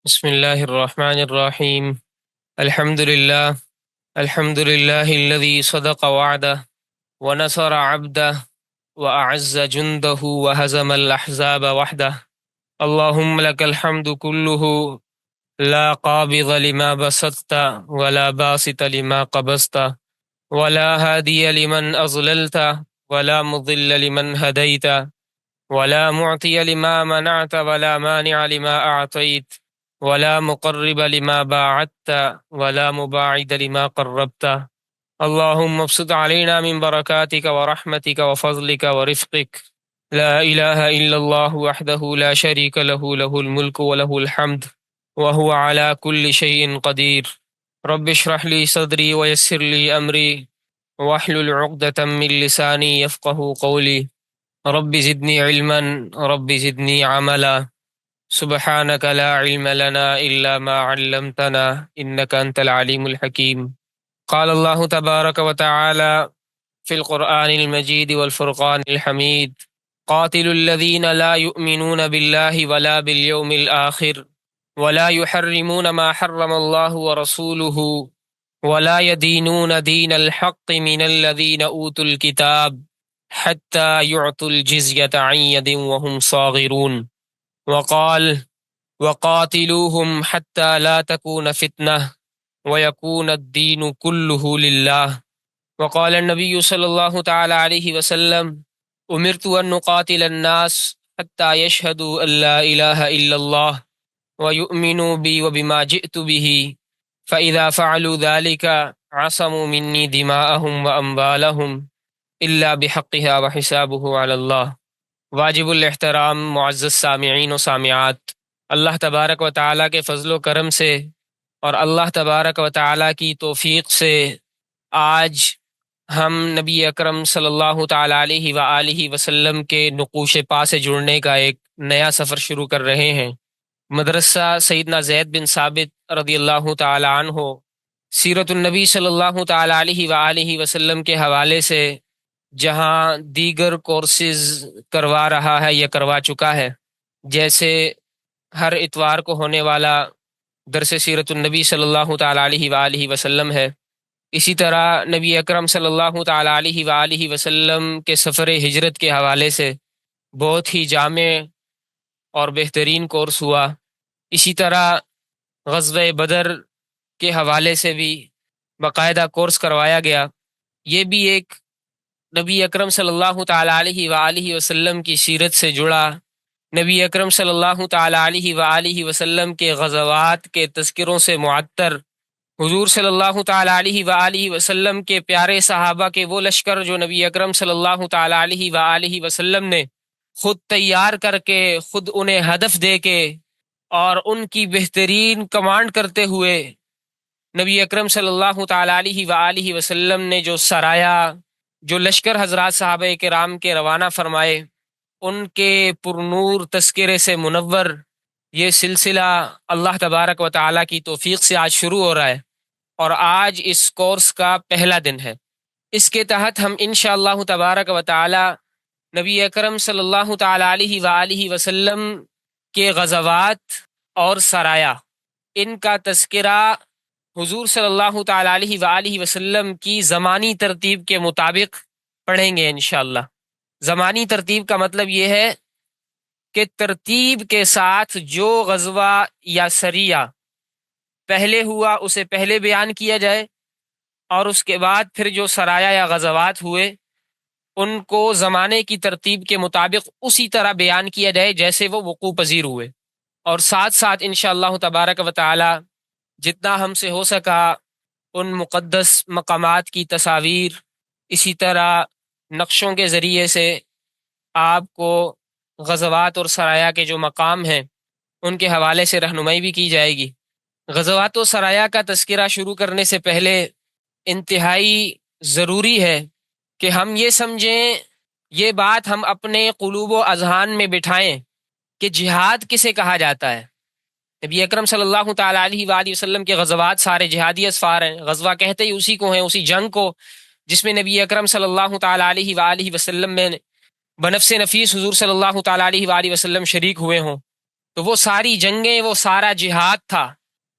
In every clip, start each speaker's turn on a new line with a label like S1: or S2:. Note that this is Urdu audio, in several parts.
S1: بسم الله الرحمن الرحيم. الحمد لله الذي صدق وعده ونصر عبده وأعز جنده وهزم الأحزاب وحده. اللهم لك الحمد كله، لا قابض لما بسطت ولا باسط لما قبضت ولا هادي لمن أضللت ولا مضل لمن هديت ولا معطي لما منعت ولا مانع لما أعطيت ولا مقرب لما باعدت ولا مباعد لما قربت. اللهم ابسط علينا من بركاتك ورحمتك وفضلك ورفقك. لا إله إلا الله وحده لا شريك له، له الملك وله الحمد وهو على كل شيء قدير. رب اشرح لي صدري ويسر لي أمري واحلل عقدة من لساني يفقه قولي. رب زدني علما رب زدني عملا. سبحانك لا علم لنا إلا ما علمتنا إنك أنت العليم الحكيم. قال الله تبارك وتعالى في القرآن المجيد والفرقان الحميد: قاتلوا الذين لا يؤمنون بالله ولا باليوم الآخر ولا يحرمون ما حرم الله ورسوله ولا يدينون دين الحق من الذين أوتوا الكتاب حتى يعطوا الجزية عن يد وهم صاغرون. وقال: وقاتلوهم حتى لا تكون فتنة ويكون الدين كله لله. وقال النبي صلى الله تعالى عليه وسلم: أمرت أن نقاتل الناس حتى يشهدوا أن لا إله إلا الله ويؤمنوا بي وبما جئت به، فإذا فعلوا ذلك عصموا مني دماءهم وأموالهم إلا بحقها وحسابه على الله. واجب الاحترام معزز سامعین و سامعات، اللہ تبارک و تعالیٰ کے فضل و کرم سے اور اللہ تبارک و تعالیٰ کی توفیق سے آج ہم نبی اکرم صلی اللہ تعالیٰ علیہ وآلہ وسلم کے نقوش پا سے جڑنے کا ایک نیا سفر شروع کر رہے ہیں۔ مدرسہ سیدنا زید بن ثابت رضی اللہ تعالیٰ عنہ سیرت النبی صلی اللہ تعالیٰ علیہ وآلہ وسلم کے حوالے سے جہاں دیگر کورسز کروا رہا ہے یا کروا چکا ہے، جیسے ہر اتوار کو ہونے والا درس سیرت النبی صلی اللہ تعالیٰ علیہ وآلہ وسلم ہے، اسی طرح نبی اکرم صلی اللہ تعالیٰ علیہ وآلہ وسلم کے سفر ہجرت کے حوالے سے بہت ہی جامع اور بہترین کورس ہوا۔ اسی طرح غزوہ بدر کے حوالے سے بھی باقاعدہ کورس کروایا گیا۔ یہ بھی ایک نبی اکرم صلی اللہ تعالیٰ علیہ وآلہ وسلم کی سیرت سے جڑا، نبی اکرم صلی اللہ تعالیٰ علیہ وآلہ وسلم کے غزوات کے تذکروں سے معطر، حضور صلی اللہ تعالیٰ علیہ وآلہ وسلم کے پیارے صحابہ کے وہ لشکر جو نبی اکرم صلی اللہ تعالیٰ علیہ وآلہ وسلم نے خود تیار کر کے، خود انہیں ہدف دے کے اور ان کی بہترین کمانڈ کرتے ہوئے نبی اکرم صلی اللہ تعالیٰ علیہ وآلہ وسلم نے جو سرایا، جو لشکر حضرات صحابہ کرام کے روانہ فرمائے، ان کے پرنور تذکرے سے منور یہ سلسلہ اللہ تبارک و تعالیٰ کی توفیق سے آج شروع ہو رہا ہے، اور آج اس کورس کا پہلا دن ہے۔ اس کے تحت ہم انشاءاللہ تبارک و تعالیٰ نبی اکرم صلی اللہ تعالیٰ علیہ وآلہ وسلم کے غزوات اور سرایا، ان کا تذکرہ حضور صلی اللہ تعالیٰ علیہ وآلہ وسلم کی زمانی ترتیب کے مطابق پڑھیں گے انشاءاللہ۔ زمانی ترتیب کا مطلب یہ ہے کہ ترتیب کے ساتھ جو غزوہ یا سریہ پہلے ہوا اسے پہلے بیان کیا جائے، اور اس کے بعد پھر جو سرایا یا غزوات ہوئے ان کو زمانے کی ترتیب کے مطابق اسی طرح بیان کیا جائے جیسے وہ وقوع پذیر ہوئے، اور ساتھ ساتھ انشاءاللہ تبارک و تعالی جتنا ہم سے ہو سکا ان مقدس مقامات کی تصاویر، اسی طرح نقشوں کے ذریعے سے آپ کو غزوات اور سرایا کے جو مقام ہیں ان کے حوالے سے رہنمائی بھی کی جائے گی۔ غزوات و سرایا کا تذکرہ شروع کرنے سے پہلے انتہائی ضروری ہے کہ ہم یہ سمجھیں، یہ بات ہم اپنے قلوب و اذہان میں بٹھائیں کہ جہاد کسے کہا جاتا ہے۔ نبی اکرم صلی اللہ تعالیٰ علیہ وآلہ وسلم کے غزوات سارے جہادی اسفار ہیں، غزوہ کہتے ہی اسی کو ہیں، اسی جنگ کو جس میں نبی اکرم صلی اللہ تعالیٰ علیہ وآلہ وسلم میں بنفس نفیس حضور صلی اللہ تعالیٰ علیہ وآلہ وسلم شریک ہوئے ہوں۔ تو وہ ساری جنگیں، وہ سارا جہاد تھا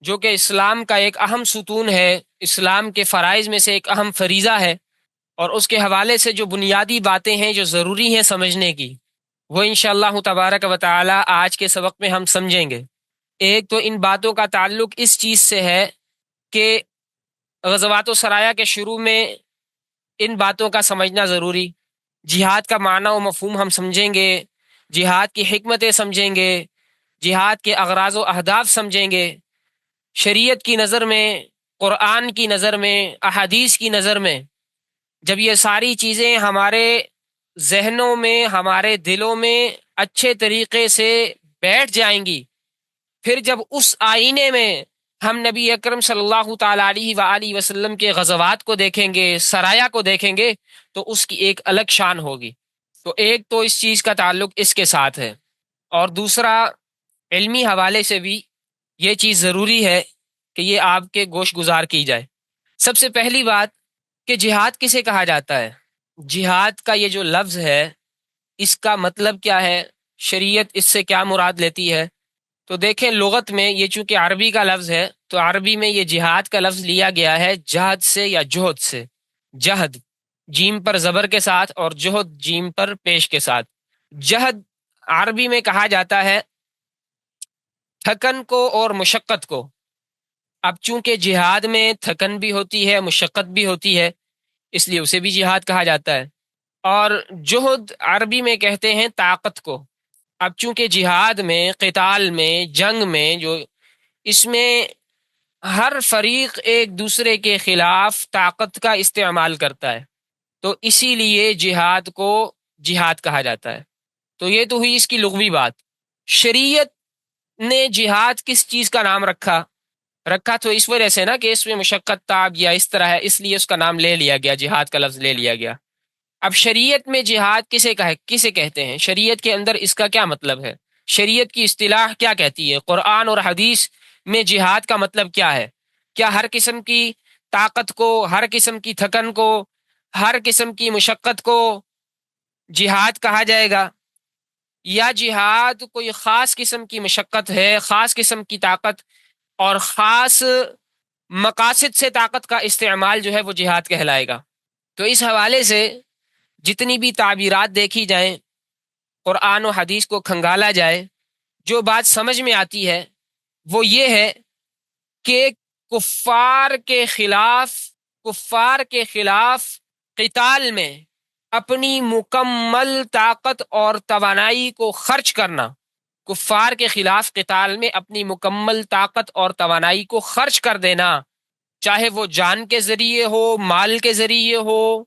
S1: جو کہ اسلام کا ایک اہم ستون ہے، اسلام کے فرائض میں سے ایک اہم فریضہ ہے، اور اس کے حوالے سے جو بنیادی باتیں ہیں جو ضروری ہیں سمجھنے کی، وہ انشاءاللہ تبارک و تعالی آج کے سبق میں ہم سمجھیں گے۔ ایک تو ان باتوں کا تعلق اس چیز سے ہے کہ غزوات و سرایا کے شروع میں ان باتوں کا سمجھنا ضروری، جہاد کا معنی و مفہوم ہم سمجھیں گے، جہاد کی حکمتیں سمجھیں گے، جہاد کے اغراض و اہداف سمجھیں گے، شریعت کی نظر میں، قرآن کی نظر میں، احادیث کی نظر میں جب یہ ساری چیزیں ہمارے ذہنوں میں، ہمارے دلوں میں اچھے طریقے سے بیٹھ جائیں گی، پھر جب اس آئینے میں ہم نبی اکرم صلی اللہ تعالیٰ علیہ وآلہ وسلم کے غزوات کو دیکھیں گے، سرایا کو دیکھیں گے، تو اس کی ایک الگ شان ہوگی۔ تو ایک تو اس چیز کا تعلق اس کے ساتھ ہے، اور دوسرا علمی حوالے سے بھی یہ چیز ضروری ہے کہ یہ آپ کے گوش گزار کی جائے۔ سب سے پہلی بات کہ جہاد کسے کہا جاتا ہے؟ جہاد کا یہ جو لفظ ہے اس کا مطلب کیا ہے؟ شریعت اس سے کیا مراد لیتی ہے؟ تو دیکھیں، لغت میں یہ چونکہ عربی کا لفظ ہے تو عربی میں یہ جہاد کا لفظ لیا گیا ہے جہد سے یا جہد سے۔ جہد جیم پر زبر کے ساتھ اور جہد جیم پر پیش کے ساتھ۔ جہد عربی میں کہا جاتا ہے تھکن کو اور مشقت کو۔ اب چونکہ جہاد میں تھکن بھی ہوتی ہے، مشقت بھی ہوتی ہے، اس لیے اسے بھی جہاد کہا جاتا ہے۔ اور جہد عربی میں کہتے ہیں طاقت کو۔ اب چونکہ جہاد میں، قتال میں، جنگ میں جو اس میں ہر فریق ایک دوسرے کے خلاف طاقت کا استعمال کرتا ہے، تو اسی لیے جہاد کو جہاد کہا جاتا ہے۔ تو یہ تو ہوئی اس کی لغوی بات۔ شریعت نے جہاد کس چیز کا نام رکھا تو اس وجہ سے نا کہ اس میں مشقت تاب یا اس طرح ہے، اس لیے اس کا نام لے لیا گیا، جہاد کا لفظ لے لیا گیا۔ اب شریعت میں جہاد کسے کہتے ہیں؟ شریعت کے اندر اس کا کیا مطلب ہے؟ شریعت کی اصطلاح کیا کہتی ہے؟ قرآن اور حدیث میں جہاد کا مطلب کیا ہے؟ کیا ہر قسم کی طاقت کو، ہر قسم کی تھکن کو، ہر قسم کی مشقت کو جہاد کہا جائے گا، یا جہاد کوئی خاص قسم کی مشقت ہے، خاص قسم کی طاقت اور خاص مقاصد سے طاقت کا استعمال جو ہے وہ جہاد کہلائے گا؟ تو اس حوالے سے جتنی بھی تعبیرات دیکھی جائیں، قرآن و حدیث کو کھنگالا جائے، جو بات سمجھ میں آتی ہے وہ یہ ہے کہ کفار کے خلاف قتال میں اپنی مکمل طاقت اور توانائی کو خرچ کرنا، کفار کے خلاف قتال میں اپنی مکمل طاقت اور توانائی کو خرچ کر دینا، چاہے وہ جان کے ذریعے ہو، مال کے ذریعے ہو،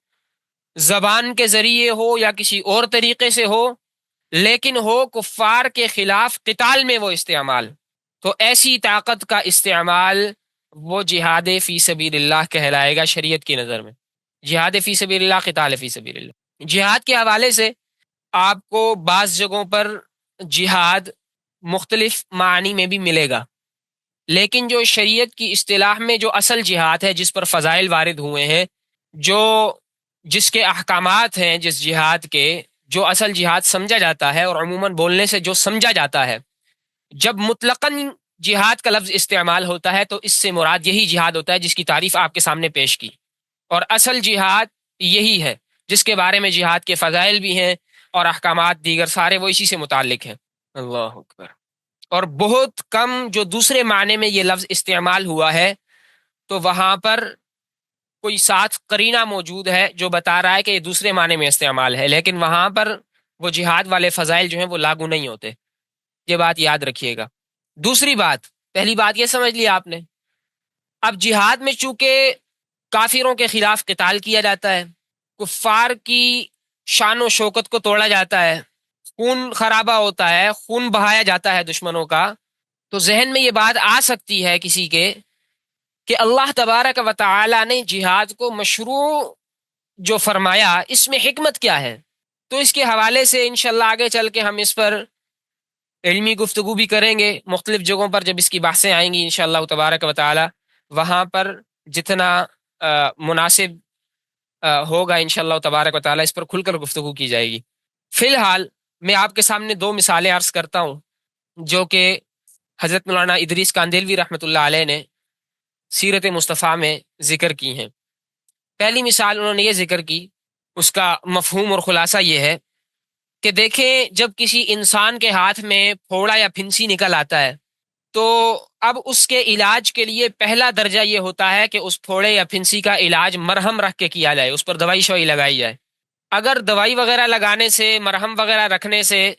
S1: زبان کے ذریعے ہو، یا کسی اور طریقے سے ہو، لیکن ہو کفار کے خلاف قتال میں وہ استعمال، تو ایسی طاقت کا استعمال وہ جہاد فی سبیل اللہ کہلائے گا شریعت کی نظر میں۔ جہاد فی سبیل اللہ، قتال فی سبیل اللہ۔ جہاد کے حوالے سے آپ کو بعض جگہوں پر جہاد مختلف معنی میں بھی ملے گا، لیکن جو شریعت کی اصطلاح میں جو اصل جہاد ہے، جس پر فضائل وارد ہوئے ہیں، جس کے احکامات ہیں، جس جہاد کے جو اصل جہاد سمجھا جاتا ہے، اور عموماً بولنے سے جو سمجھا جاتا ہے، جب مطلقاً جہاد کا لفظ استعمال ہوتا ہے تو اس سے مراد یہی جہاد ہوتا ہے جس کی تعریف آپ کے سامنے پیش کی، اور اصل جہاد یہی ہے جس کے بارے میں جہاد کے فضائل بھی ہیں اور احکامات دیگر سارے وہ اسی سے متعلق ہیں۔ اللہ اکبر۔ اور بہت کم جو دوسرے معنی میں یہ لفظ استعمال ہوا ہے تو وہاں پر کوئی ساتھ قرینہ موجود ہے جو بتا رہا ہے کہ یہ دوسرے معنی میں استعمال ہے، لیکن وہاں پر وہ جہاد والے فضائل جو ہیں وہ لاگو نہیں ہوتے، یہ بات یاد رکھیے گا۔ دوسری بات، پہلی بات یہ سمجھ لیا آپ نے، اب جہاد میں چونکہ کافروں کے خلاف قتال کیا جاتا ہے، کفار کی شان و شوکت کو توڑا جاتا ہے، خون خرابہ ہوتا ہے، خون بہایا جاتا ہے دشمنوں کا، تو ذہن میں یہ بات آ سکتی ہے کسی کے کہ اللہ تبارک و تعالی نے جہاد کو مشروع جو فرمایا اس میں حکمت کیا ہے؟ تو اس کے حوالے سے انشاءاللہ آگے چل کے ہم اس پر علمی گفتگو بھی کریں گے، مختلف جگہوں پر جب اس کی بحثیں آئیں گی انشاءاللہ تبارک و تعالی، وہاں پر جتنا مناسب ہوگا انشاءاللہ تبارک و تعالی اس پر کھل کر گفتگو کی جائے گی۔ فی الحال میں آپ کے سامنے دو مثالیں عرض کرتا ہوں جو کہ حضرت مولانا ادریس کاندیلوی رحمۃ اللہ علیہ نے سیرت مصطفیٰ میں ذکر کی ہیں۔ پہلی مثال انہوں نے یہ ذکر کی، اس کا مفہوم اور خلاصہ یہ ہے کہ دیکھیں جب کسی انسان کے ہاتھ میں پھوڑا یا پھنسی نکل آتا ہے تو اب اس کے علاج کے لیے پہلا درجہ یہ ہوتا ہے کہ اس پھوڑے یا پھنسی کا علاج مرہم رکھ کے کیا جائے، اس پر دوائی شوائی لگائی جائے۔ اگر دوائی وغیرہ لگانے سے، مرہم وغیرہ رکھنے سے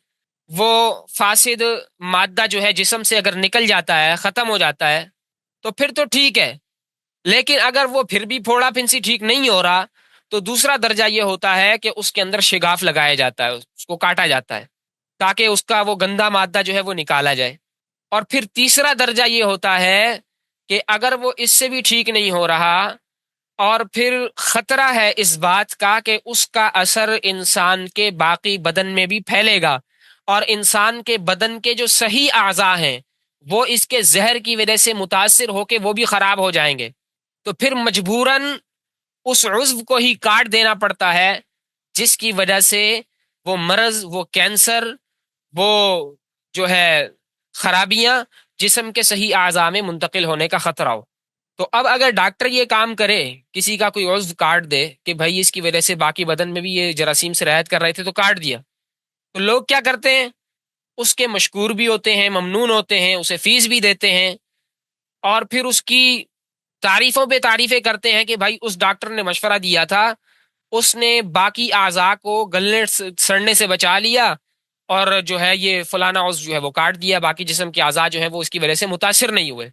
S1: وہ فاسد مادہ جو ہے جسم سے اگر نکل جاتا ہے، ختم ہو جاتا ہے، تو پھر تو ٹھیک ہے۔ لیکن اگر وہ پھر بھی پھوڑا پھنسی ٹھیک نہیں ہو رہا تو دوسرا درجہ یہ ہوتا ہے کہ اس کے اندر شگاف لگایا جاتا ہے، اس کو کاٹا جاتا ہے تاکہ اس کا وہ گندا مادہ جو ہے وہ نکالا جائے۔ اور پھر تیسرا درجہ یہ ہوتا ہے کہ اگر وہ اس سے بھی ٹھیک نہیں ہو رہا اور پھر خطرہ ہے اس بات کا کہ اس کا اثر انسان کے باقی بدن میں بھی پھیلے گا، اور انسان کے بدن کے جو صحیح اعضاء ہیں وہ اس کے زہر کی وجہ سے متاثر ہو کے وہ بھی خراب ہو جائیں گے، تو پھر مجبوراً اس عضو کو ہی کاٹ دینا پڑتا ہے، جس کی وجہ سے وہ مرض، وہ کینسر، وہ جو ہے خرابیاں جسم کے صحیح اعضاء میں منتقل ہونے کا خطرہ ہو۔ تو اب اگر ڈاکٹر یہ کام کرے، کسی کا کوئی عضو کاٹ دے کہ بھائی اس کی وجہ سے باقی بدن میں بھی یہ جراثیم سے رعایت کر رہے تھے تو کاٹ دیا، تو لوگ کیا کرتے ہیں، اس کے مشکور بھی ہوتے ہیں، ممنون ہوتے ہیں، اسے فیس بھی دیتے ہیں، اور پھر اس کی تعریفوں پہ تعریفیں کرتے ہیں کہ بھائی اس ڈاکٹر نے مشورہ دیا تھا، اس نے باقی اعضاء کو گلنے سڑنے سے بچا لیا، اور جو ہے یہ فلانا عضو جو ہے وہ کاٹ دیا، باقی جسم کے اعضاء جو ہیں وہ اس کی وجہ سے متاثر نہیں ہوئے۔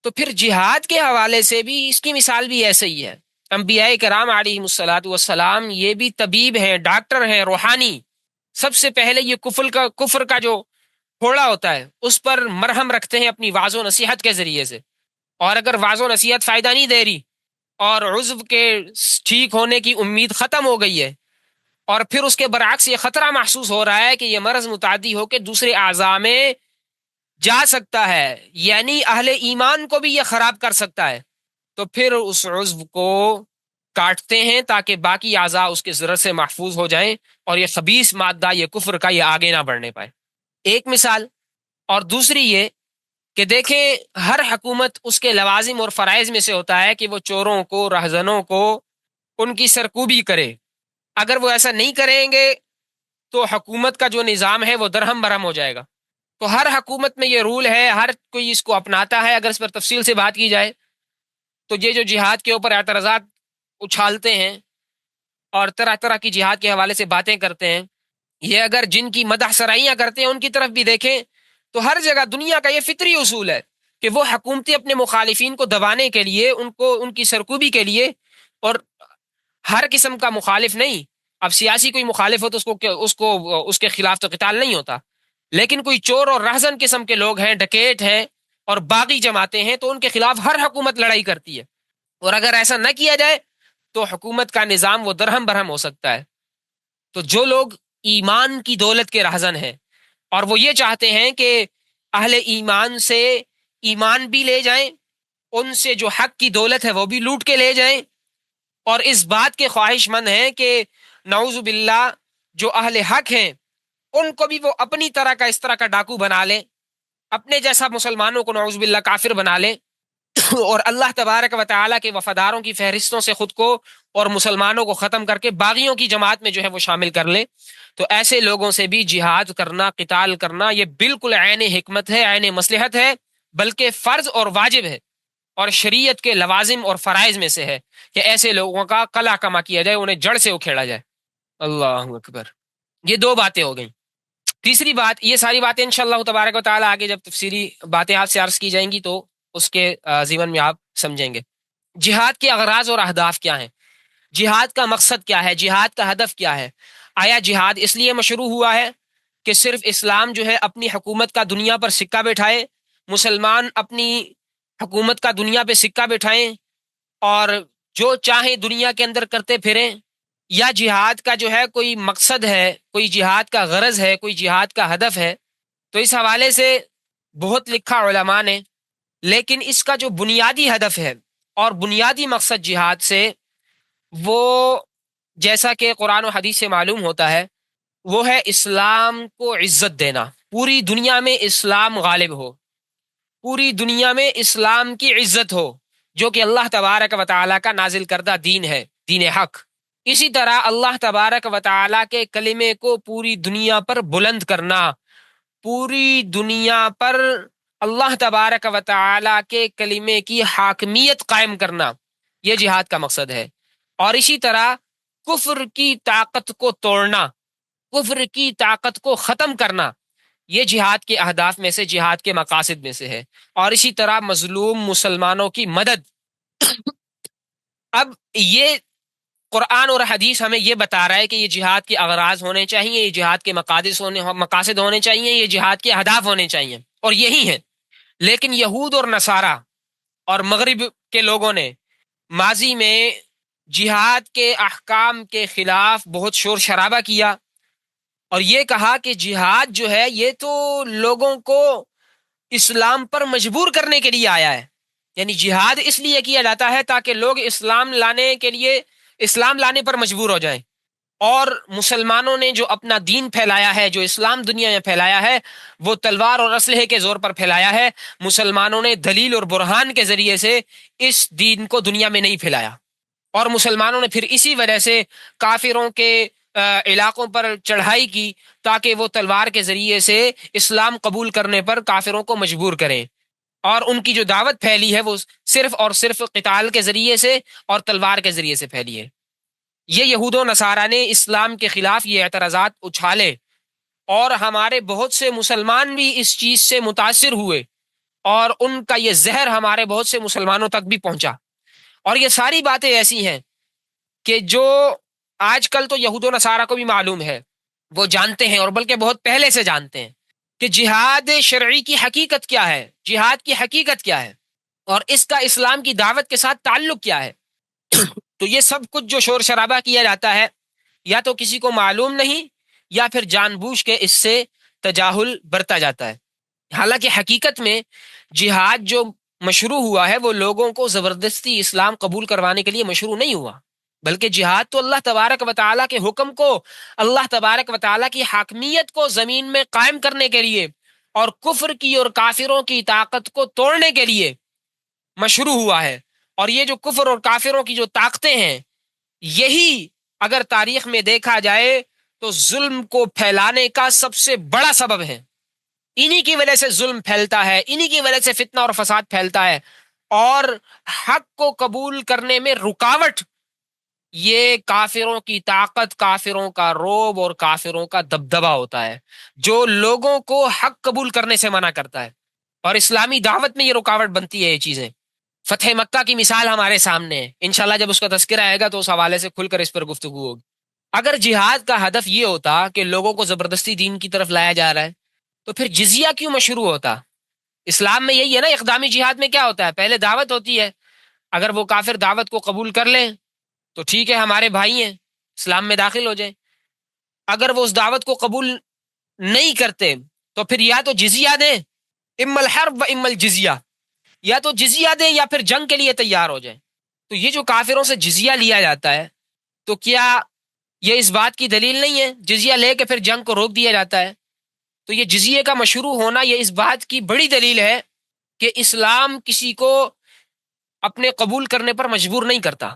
S1: تو پھر جہاد کے حوالے سے بھی اس کی مثال بھی ایسے ہی ہے۔ انبیاء کرام علیہم الصلاۃ والسلام یہ بھی طبیب ہیں، ڈاکٹر ہیں، روحانی۔ سب سے پہلے یہ کفر کا جو پھوڑا ہوتا ہے اس پر مرہم رکھتے ہیں اپنی واعظ و نصیحت کے ذریعے سے، اور اگر واعظ و نصیحت فائدہ نہیں دے رہی اور عضو کے ٹھیک ہونے کی امید ختم ہو گئی ہے، اور پھر اس کے برعکس یہ خطرہ محسوس ہو رہا ہے کہ یہ مرض متعدی ہو کے دوسرے اعضاء میں جا سکتا ہے، یعنی اہل ایمان کو بھی یہ خراب کر سکتا ہے، تو پھر اس عضو کو کاٹتے ہیں تاکہ باقی اعضاء اس کے ضرر سے محفوظ ہو جائیں اور یہ خبیث مادہ، یہ کفر کا، یہ آگے نہ بڑھنے پائے۔ ایک مثال، اور دوسری یہ کہ دیکھیں ہر حکومت اس کے لوازم اور فرائض میں سے ہوتا ہے کہ وہ چوروں کو، رہزنوں کو، ان کی سرکوبی کرے۔ اگر وہ ایسا نہیں کریں گے تو حکومت کا جو نظام ہے وہ درہم برہم ہو جائے گا۔ تو ہر حکومت میں یہ رول ہے، ہر کوئی اس کو اپناتا ہے۔ اگر اس پر تفصیل سے بات کی جائے تو یہ جو جہاد کے اوپر اعتراضات اچھالتے ہیں اور طرح طرح کی جہاد کے حوالے سے باتیں کرتے ہیں، یہ اگر جن کی مدح سرائیاں کرتے ہیں ان کی طرف بھی دیکھیں تو ہر جگہ دنیا کا یہ فطری اصول ہے کہ وہ حکومتیں اپنے مخالفین کو دبانے کے لیے، ان کی سرکوبی کے لیے، اور ہر قسم کا مخالف نہیں، اب سیاسی کوئی مخالف ہو تو اس کے خلاف تو قتال نہیں ہوتا، لیکن کوئی چور اور رہزن قسم کے لوگ ہیں، ڈکیٹ ہیں اور باغی جماعتیں ہیں، تو ان کے خلاف ہر حکومت لڑائی کرتی ہے، اور اگر ایسا نہ کیا جائے تو حکومت کا نظام وہ درہم برہم ہو سکتا ہے۔ تو جو لوگ ایمان کی دولت کے رہزن ہیں اور وہ یہ چاہتے ہیں کہ اہل ایمان سے ایمان بھی لے جائیں، ان سے جو حق کی دولت ہے وہ بھی لوٹ کے لے جائیں، اور اس بات کے خواہش مند ہیں کہ نعوذ باللہ جو اہل حق ہیں ان کو بھی وہ اپنی طرح کا، اس طرح کا ڈاکو بنا لیں، اپنے جیسا مسلمانوں کو نعوذ باللہ کافر بنا لیں، اور اللہ تبارک و تعالیٰ کے وفاداروں کی فہرستوں سے خود کو اور مسلمانوں کو ختم کر کے باغیوں کی جماعت میں جو ہے وہ شامل کر لیں۔ تو ایسے لوگوں سے بھی جہاد کرنا، قتال کرنا، یہ بالکل عین حکمت ہے، عین مصلحت ہے، بلکہ فرض اور واجب ہے، اور شریعت کے لوازم اور فرائض میں سے ہے کہ ایسے لوگوں کا قلع کما کیا جائے، انہیں جڑ سے اکھیڑا جائے۔ اللہ اکبر۔ یہ دو باتیں ہو گئیں۔ تیسری بات، یہ ساری باتیں انشاءاللہ تبارک و تعالیٰ آگے جب تفصیلی باتیں آپ سے عرض کی جائیں گی تو اس کے ضمن میں آپ سمجھیں گے۔ جہاد کے اغراض اور اہداف کیا ہیں؟ جہاد کا مقصد کیا ہے؟ جہاد کا ہدف کیا ہے؟ آیا جہاد اس لیے مشروع ہوا ہے کہ صرف اسلام جو ہے اپنی حکومت کا دنیا پر سکہ بٹھائے، مسلمان اپنی حکومت کا دنیا پہ سکہ بٹھائیں اور جو چاہیں دنیا کے اندر کرتے پھریں، یا جہاد کا جو ہے کوئی مقصد ہے، کوئی جہاد کا غرض ہے، کوئی جہاد کا ہدف ہے؟ تو اس حوالے سے بہت لکھا علماء نے، لیکن اس کا جو بنیادی ہدف ہے اور بنیادی مقصد جہاد سے، وہ جیسا کہ قرآن و حدیث سے معلوم ہوتا ہے، وہ ہے اسلام کو عزت دینا، پوری دنیا میں اسلام غالب ہو، پوری دنیا میں اسلام کی عزت ہو، جو کہ اللہ تبارک و تعالیٰ کا نازل کردہ دین ہے، دین حق۔ اسی طرح اللہ تبارک و تعالیٰ کے کلمے کو پوری دنیا پر بلند کرنا، پوری دنیا پر اللہ تبارک و تعالیٰ کے کلمے کی حاکمیت قائم کرنا، یہ جہاد کا مقصد ہے۔ اور اسی طرح کفر کی طاقت کو توڑنا، کفر کی طاقت کو ختم کرنا، یہ جہاد کے اہداف میں سے، جہاد کے مقاصد میں سے ہے۔ اور اسی طرح مظلوم مسلمانوں کی مدد۔ اب یہ قرآن اور حدیث ہمیں یہ بتا رہا ہے کہ یہ جہاد کے اغراض ہونے چاہیے، یہ جہاد کے مقاصد ہونے چاہیے، یہ جہاد کے اہداف ہونے چاہیے، اور یہی ہیں۔ لیکن یہود اور نصارہ اور مغرب کے لوگوں نے ماضی میں جہاد کے احکام کے خلاف بہت شور شرابہ کیا، اور یہ کہا کہ جہاد جو ہے یہ تو لوگوں کو اسلام پر مجبور کرنے کے لیے آیا ہے، یعنی جہاد اس لیے کیا جاتا ہے تاکہ لوگ اسلام لانے پر مجبور ہو جائیں۔ اور مسلمانوں نے جو اپنا دین پھیلایا ہے، جو اسلام دنیا میں پھیلایا ہے، وہ تلوار اور اسلحے کے زور پر پھیلایا ہے۔ مسلمانوں نے دلیل اور برہان کے ذریعے سے اس دین کو دنیا میں نہیں پھیلایا، اور مسلمانوں نے پھر اسی وجہ سے کافروں کے علاقوں پر چڑھائی کی تاکہ وہ تلوار کے ذریعے سے اسلام قبول کرنے پر کافروں کو مجبور کریں، اور ان کی جو دعوت پھیلی ہے وہ صرف اور صرف قتال کے ذریعے سے اور تلوار کے ذریعے سے پھیلی ہے۔ یہ یہود و نصارہ نے اسلام کے خلاف یہ اعتراضات اچھالے، اور ہمارے بہت سے مسلمان بھی اس چیز سے متاثر ہوئے، اور ان کا یہ زہر ہمارے بہت سے مسلمانوں تک بھی پہنچا۔ اور یہ ساری باتیں ایسی ہیں کہ جو آج کل تو یہود و نصارہ کو بھی معلوم ہے، وہ جانتے ہیں، اور بلکہ بہت پہلے سے جانتے ہیں کہ جہاد شرعی کی حقیقت کیا ہے، جہاد کی حقیقت کیا ہے، اور اس کا اسلام کی دعوت کے ساتھ تعلق کیا ہے۔ تو یہ سب کچھ جو شور شرابہ کیا جاتا ہے، یا تو کسی کو معلوم نہیں، یا پھر جان بوجھ کے اس سے تجاہل برتا جاتا ہے۔ حالانکہ حقیقت میں جہاد جو مشروع ہوا ہے وہ لوگوں کو زبردستی اسلام قبول کروانے کے لیے مشروع نہیں ہوا، بلکہ جہاد تو اللہ تبارک و تعالیٰ کے حکم کو، اللہ تبارک و تعالیٰ کی حاکمیت کو زمین میں قائم کرنے کے لیے، اور کفر کی اور کافروں کی طاقت کو توڑنے کے لیے مشروع ہوا ہے۔ اور یہ جو کفر اور کافروں کی جو طاقتیں ہیں، یہی اگر تاریخ میں دیکھا جائے تو ظلم کو پھیلانے کا سب سے بڑا سبب ہے۔ انہی کی وجہ سے ظلم پھیلتا ہے، انہی کی وجہ سے فتنہ اور فساد پھیلتا ہے، اور حق کو قبول کرنے میں رکاوٹ یہ کافروں کی طاقت، کافروں کا روب اور کافروں کا دبدبہ ہوتا ہے، جو لوگوں کو حق قبول کرنے سے منع کرتا ہے، اور اسلامی دعوت میں یہ رکاوٹ بنتی ہے۔ یہ چیزیں فتح مکہ کی مثال ہمارے سامنے ہے، انشاءاللہ جب اس کا تذکرہ آئے گا تو اس حوالے سے کھل کر اس پر گفتگو ہوگی۔ اگر جہاد کا ہدف یہ ہوتا کہ لوگوں کو زبردستی دین کی طرف لایا جا رہا ہے، تو پھر جزیہ کیوں مشروع ہوتا؟ اسلام میں یہی ہے نا، اقدامی جہاد میں کیا ہوتا ہے؟ پہلے دعوت ہوتی ہے، اگر وہ کافر دعوت کو قبول کر لیں تو ٹھیک ہے، ہمارے بھائی ہیں، اسلام میں داخل ہو جائیں۔ اگر وہ اس دعوت کو قبول نہیں کرتے تو پھر یا تو جزیہ دیں، اما الحرب و اما الجزیہ، یا تو جزیہ دیں یا پھر جنگ کے لیے تیار ہو جائیں۔ تو یہ جو کافروں سے جزیہ لیا جاتا ہے، تو کیا یہ اس بات کی دلیل نہیں ہے؟ جزیہ لے کے پھر جنگ کو روک دیا جاتا ہے، تو یہ جزیے کا مشروع ہونا یہ اس بات کی بڑی دلیل ہے کہ اسلام کسی کو اپنے قبول کرنے پر مجبور نہیں کرتا۔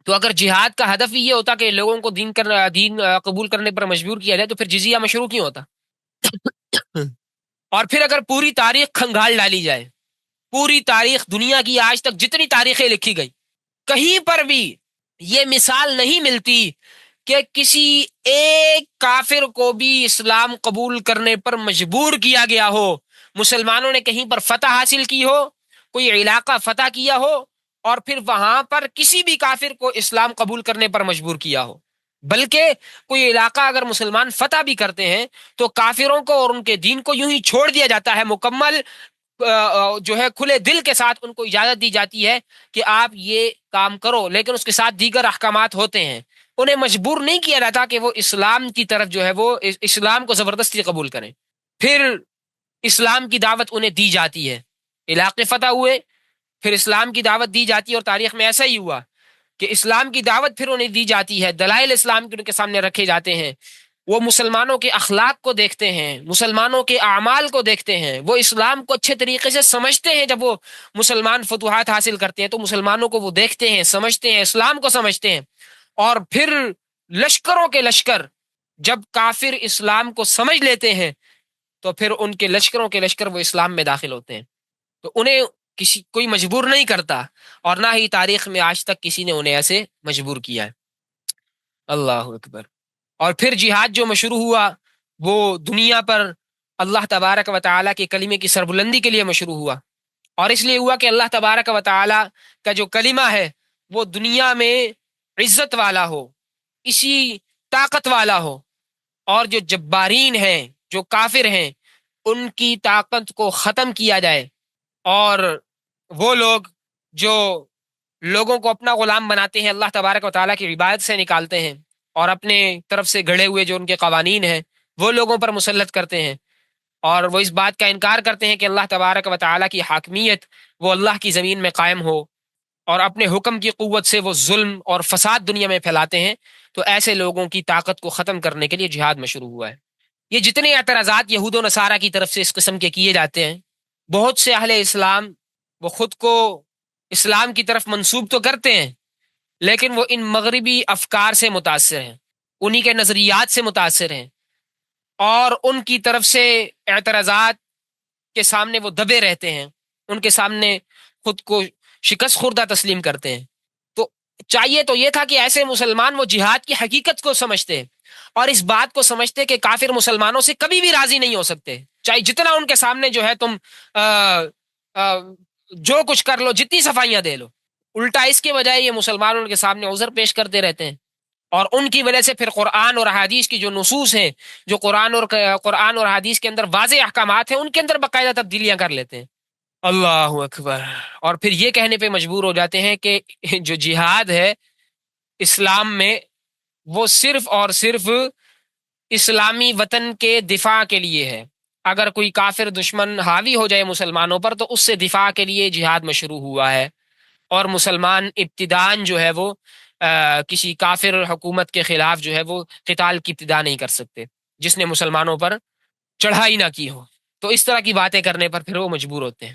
S1: تو اگر جہاد کا ہدف یہ ہوتا کہ لوگوں کو دین قبول کرنے پر مجبور کیا جائے، تو پھر جزیہ مشروع کیوں ہوتا؟ اور پھر اگر پوری تاریخ کھنگال ڈالی جائے، پوری تاریخ دنیا کی آج تک جتنی تاریخیں لکھی گئی، کہیں پر بھی یہ مثال نہیں ملتی کہ کسی ایک کافر کو بھی اسلام قبول کرنے پر مجبور کیا گیا ہو، مسلمانوں نے کہیں پر فتح حاصل کی ہو، کوئی علاقہ فتح کیا ہو، اور پھر وہاں پر کسی بھی کافر کو اسلام قبول کرنے پر مجبور کیا ہو۔ بلکہ کوئی علاقہ اگر مسلمان فتح بھی کرتے ہیں تو کافروں کو اور ان کے دین کو یوں ہی چھوڑ دیا جاتا ہے، مکمل جو ہے کھلے دل کے ساتھ ان کو اجازت دی جاتی ہے کہ آپ یہ کام کرو، لیکن اس کے ساتھ دیگر احکامات ہوتے ہیں۔ انہیں مجبور نہیں کیا جاتا کہ وہ اسلام کی طرف جو ہے وہ اسلام کو زبردستی قبول کریں۔ پھر اسلام کی دعوت انہیں دی جاتی ہے، علاقے فتح ہوئے، پھر اسلام کی دعوت دی جاتی ہے، اور تاریخ میں ایسا ہی ہوا کہ اسلام کی دعوت پھر انہیں دی جاتی ہے، دلائل اسلام کے ان کے سامنے رکھے جاتے ہیں، وہ مسلمانوں کے اخلاق کو دیکھتے ہیں، مسلمانوں کے اعمال کو دیکھتے ہیں، وہ اسلام کو اچھے طریقے سے سمجھتے ہیں۔ جب وہ مسلمان فتوحات حاصل کرتے ہیں تو مسلمانوں کو وہ دیکھتے ہیں، سمجھتے ہیں، اسلام کو سمجھتے ہیں، اور پھر لشکروں کے لشکر جب کافر اسلام کو سمجھ لیتے ہیں تو پھر ان کے لشکروں کے لشکر وہ اسلام میں داخل ہوتے ہیں۔ تو انہیں کوئی مجبور نہیں کرتا، اور نہ ہی تاریخ میں آج تک کسی نے انہیں ایسے مجبور کیا ہے۔ اللہ اکبر۔ اور پھر جہاد جو مشروع ہوا وہ دنیا پر اللہ تبارک و تعالیٰ کے کلمے کی سربلندی کے لیے مشروع ہوا، اور اس لیے ہوا کہ اللہ تبارک و تعالیٰ کا جو کلمہ ہے وہ دنیا میں عزت والا ہو، اسی طاقت والا ہو، اور جو جبارین ہیں، جو کافر ہیں، ان کی طاقت کو ختم کیا جائے، اور وہ لوگ جو لوگوں کو اپنا غلام بناتے ہیں، اللہ تبارک و تعالیٰ کی عبادت سے نکالتے ہیں، اور اپنے طرف سے گھڑے ہوئے جو ان کے قوانین ہیں وہ لوگوں پر مسلط کرتے ہیں، اور وہ اس بات کا انکار کرتے ہیں کہ اللہ تبارک و تعالیٰ کی حاکمیت وہ اللہ کی زمین میں قائم ہو، اور اپنے حکم کی قوت سے وہ ظلم اور فساد دنیا میں پھیلاتے ہیں، تو ایسے لوگوں کی طاقت کو ختم کرنے کے لیے جہاد مشروع ہوا ہے۔ یہ جتنے اعتراضات یہود و نصارہ کی طرف سے اس قسم کے کیے جاتے ہیں، بہت سے اہل اسلام وہ خود کو اسلام کی طرف منسوب تو کرتے ہیں، لیکن وہ ان مغربی افکار سے متاثر ہیں، انہی کے نظریات سے متاثر ہیں، اور ان کی طرف سے اعتراضات کے سامنے وہ دبے رہتے ہیں، ان کے سامنے خود کو شکست خوردہ تسلیم کرتے ہیں۔ تو چاہیے تو یہ تھا کہ ایسے مسلمان وہ جہاد کی حقیقت کو سمجھتے اور اس بات کو سمجھتے کہ کافر مسلمانوں سے کبھی بھی راضی نہیں ہو سکتے، چاہے جتنا ان کے سامنے جو ہے تم جو کچھ کر لو، جتنی صفائیاں دے لو، الٹا اس کے بجائے یہ مسلمان ان کے سامنے عذر پیش کرتے رہتے ہیں، اور ان کی وجہ سے پھر قرآن اور حدیث کی جو نصوص ہیں، جو قرآن اور حدیث کے اندر واضح احکامات ہیں، ان کے اندر باقاعدہ تبدیلیاں کر لیتے ہیں۔ اللہ اکبر۔ اور پھر یہ کہنے پہ مجبور ہو جاتے ہیں کہ جو جہاد ہے اسلام میں وہ صرف اور صرف اسلامی وطن کے دفاع کے لیے ہے، اگر کوئی کافر دشمن حاوی ہو جائے مسلمانوں پر تو اس سے دفاع کے لیے جہاد مشروع ہوا ہے، اور مسلمان ابتداً جو ہے وہ کسی کافر حکومت کے خلاف جو ہے وہ قتال کی ابتدا نہیں کر سکتے جس نے مسلمانوں پر چڑھائی نہ کی ہو۔ تو اس طرح کی باتیں کرنے پر پھر وہ مجبور ہوتے ہیں،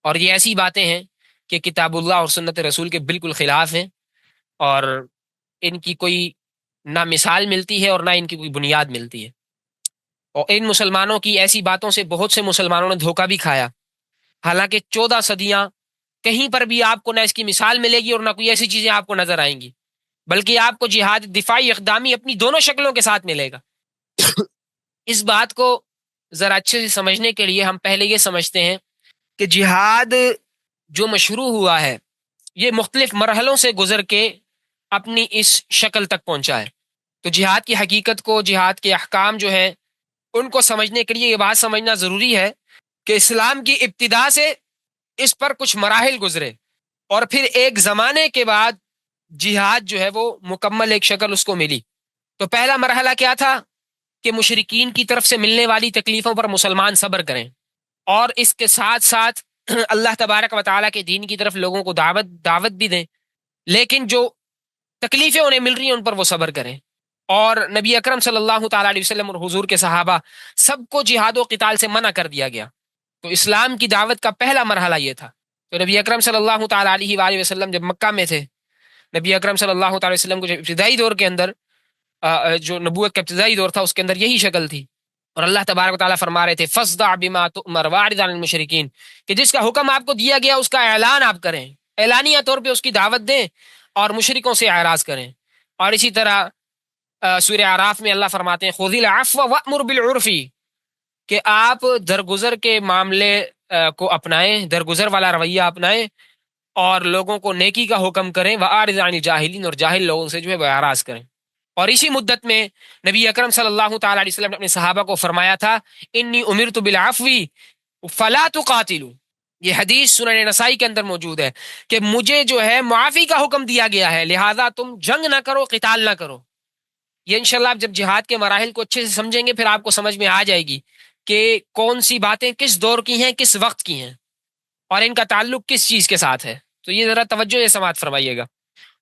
S1: اور یہ ایسی باتیں ہیں کہ کتاب اللہ اور سنت رسول کے بالکل خلاف ہیں، اور ان کی کوئی نہ مثال ملتی ہے اور نہ ان کی کوئی بنیاد ملتی ہے، اور ان مسلمانوں کی ایسی باتوں سے بہت سے مسلمانوں نے دھوکہ بھی کھایا، حالانکہ 14 صدیاں کہیں پر بھی آپ کو نہ اس کی مثال ملے گی اور نہ کوئی ایسی چیزیں آپ کو نظر آئیں گی، بلکہ آپ کو جہاد دفاعی اقدامی اپنی دونوں شکلوں کے ساتھ ملے گا۔ اس بات کو ذرا اچھے سے سمجھنے کے لیے ہم پہلے یہ سمجھتے ہیں کہ جہاد جو مشروع ہوا ہے یہ مختلف مرحلوں سے گزر کے اپنی اس شکل تک پہنچا ہے۔ تو جہاد کی حقیقت کو، جہاد کے احکام جو ہیں ان کو سمجھنے کے لیے یہ بات سمجھنا ضروری ہے کہ اسلام کی ابتدا سے اس پر کچھ مراحل گزرے، اور پھر ایک زمانے کے بعد جہاد جو ہے وہ مکمل ایک شکل اس کو ملی۔ تو پہلا مرحلہ کیا تھا کہ مشرکین کی طرف سے ملنے والی تکلیفوں پر مسلمان صبر کریں، اور اس کے ساتھ ساتھ اللہ تبارک و تعالیٰ کے دین کی طرف لوگوں کو دعوت بھی دیں، لیکن جو تکلیفیں انہیں مل رہی ہیں ان پر وہ صبر کریں۔ اور نبی اکرم صلی اللہ تعالیٰ علیہ وسلم اور حضور کے صحابہ سب کو جہاد و قتال سے منع کر دیا گیا۔ تو اسلام کی دعوت کا پہلا مرحلہ یہ تھا۔ تو نبی اکرم صلی اللہ تعالیٰ علیہ وآلہ وسلم جب مکہ میں تھے، نبی اکرم صلی اللہ تعالیٰ علیہ وسلم کو جب ابتدائی دور کے اندر جو نبوت کا ابتدائی دور تھا اس کے اندر یہی شکل تھی، اور اللہ تبارک و تعالیٰ فرما رہے تھے فَاصْدَعْ بِمَا تُؤْمَرْ وَأَعْرِضْ عَنِ الْمُشْرِكِينَ، کہ جس کا حکم آپ کو دیا گیا اس کا اعلان آپ کریں، اعلانیہ طور پہ اس کی دعوت دیں اور مشرکوں سے اعراض کریں۔ اور اسی طرح سورہ اعراف میں اللہ فرماتے ہیں خُذِ الْعَفْوَ وَأْمُرْ بِالْعُرْفِ، کہ آپ درگزر کے معاملے کو اپنائیں، درگزر والا رویہ اپنائیں، اور لوگوں کو نیکی کا حکم کریں، وَأَعْرِضْ عَنِ الْجَاهِلِينَ، اور جاہل لوگوں سے جو ہے وہ اعراض کریں۔ اور اسی مدت میں نبی اکرم صلی اللہ تعالیٰ علیہ وسلم نے اپنے صحابہ کو فرمایا تھا انی امرت بالعفو فلا تقاتلوا، یہ حدیث سنن نسائی کے اندر موجود ہے کہ مجھے جو ہے معافی کا حکم دیا گیا ہے، لہذا تم جنگ نہ کرو، قتال نہ کرو۔ یہ انشاءاللہ آپ جب جہاد کے مراحل کو اچھے سے سمجھیں گے پھر آپ کو سمجھ میں آ جائے گی کہ کون سی باتیں کس دور کی ہیں، کس وقت کی ہیں، اور ان کا تعلق کس چیز کے ساتھ ہے۔ تو یہ ذرا توجہ سے سماعت فرمائیے گا۔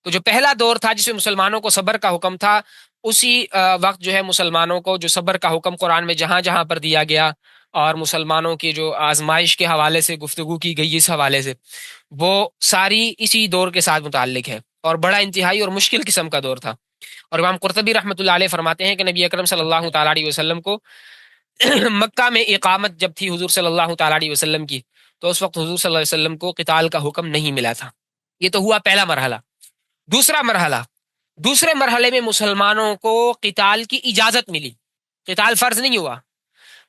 S1: تو جو پہلا دور تھا جس میں مسلمانوں کو صبر کا حکم تھا اسی وقت جو ہے مسلمانوں کو جو صبر کا حکم قرآن میں جہاں جہاں پر دیا گیا، اور مسلمانوں کی جو آزمائش کے حوالے سے گفتگو کی گئی اس حوالے سے، وہ ساری اسی دور کے ساتھ متعلق ہے، اور بڑا انتہائی اور مشکل قسم کا دور تھا۔ اور امام قرطبی رحمۃ اللہ علیہ فرماتے ہیں کہ نبی اکرم صلی اللہ تعالیٰ علیہ وسلم کو مکہ میں اقامت جب تھی حضور صلی اللہ تعالیٰ علیہ وسلم کی، تو اس وقت حضور صلی اللہ علیہ وسلم کو قتال کا حکم نہیں ملا تھا۔ یہ تو ہوا پہلا مرحلہ۔ دوسرا مرحلہ، دوسرے مرحلے میں مسلمانوں کو قتال کی اجازت ملی، قتال فرض نہیں ہوا،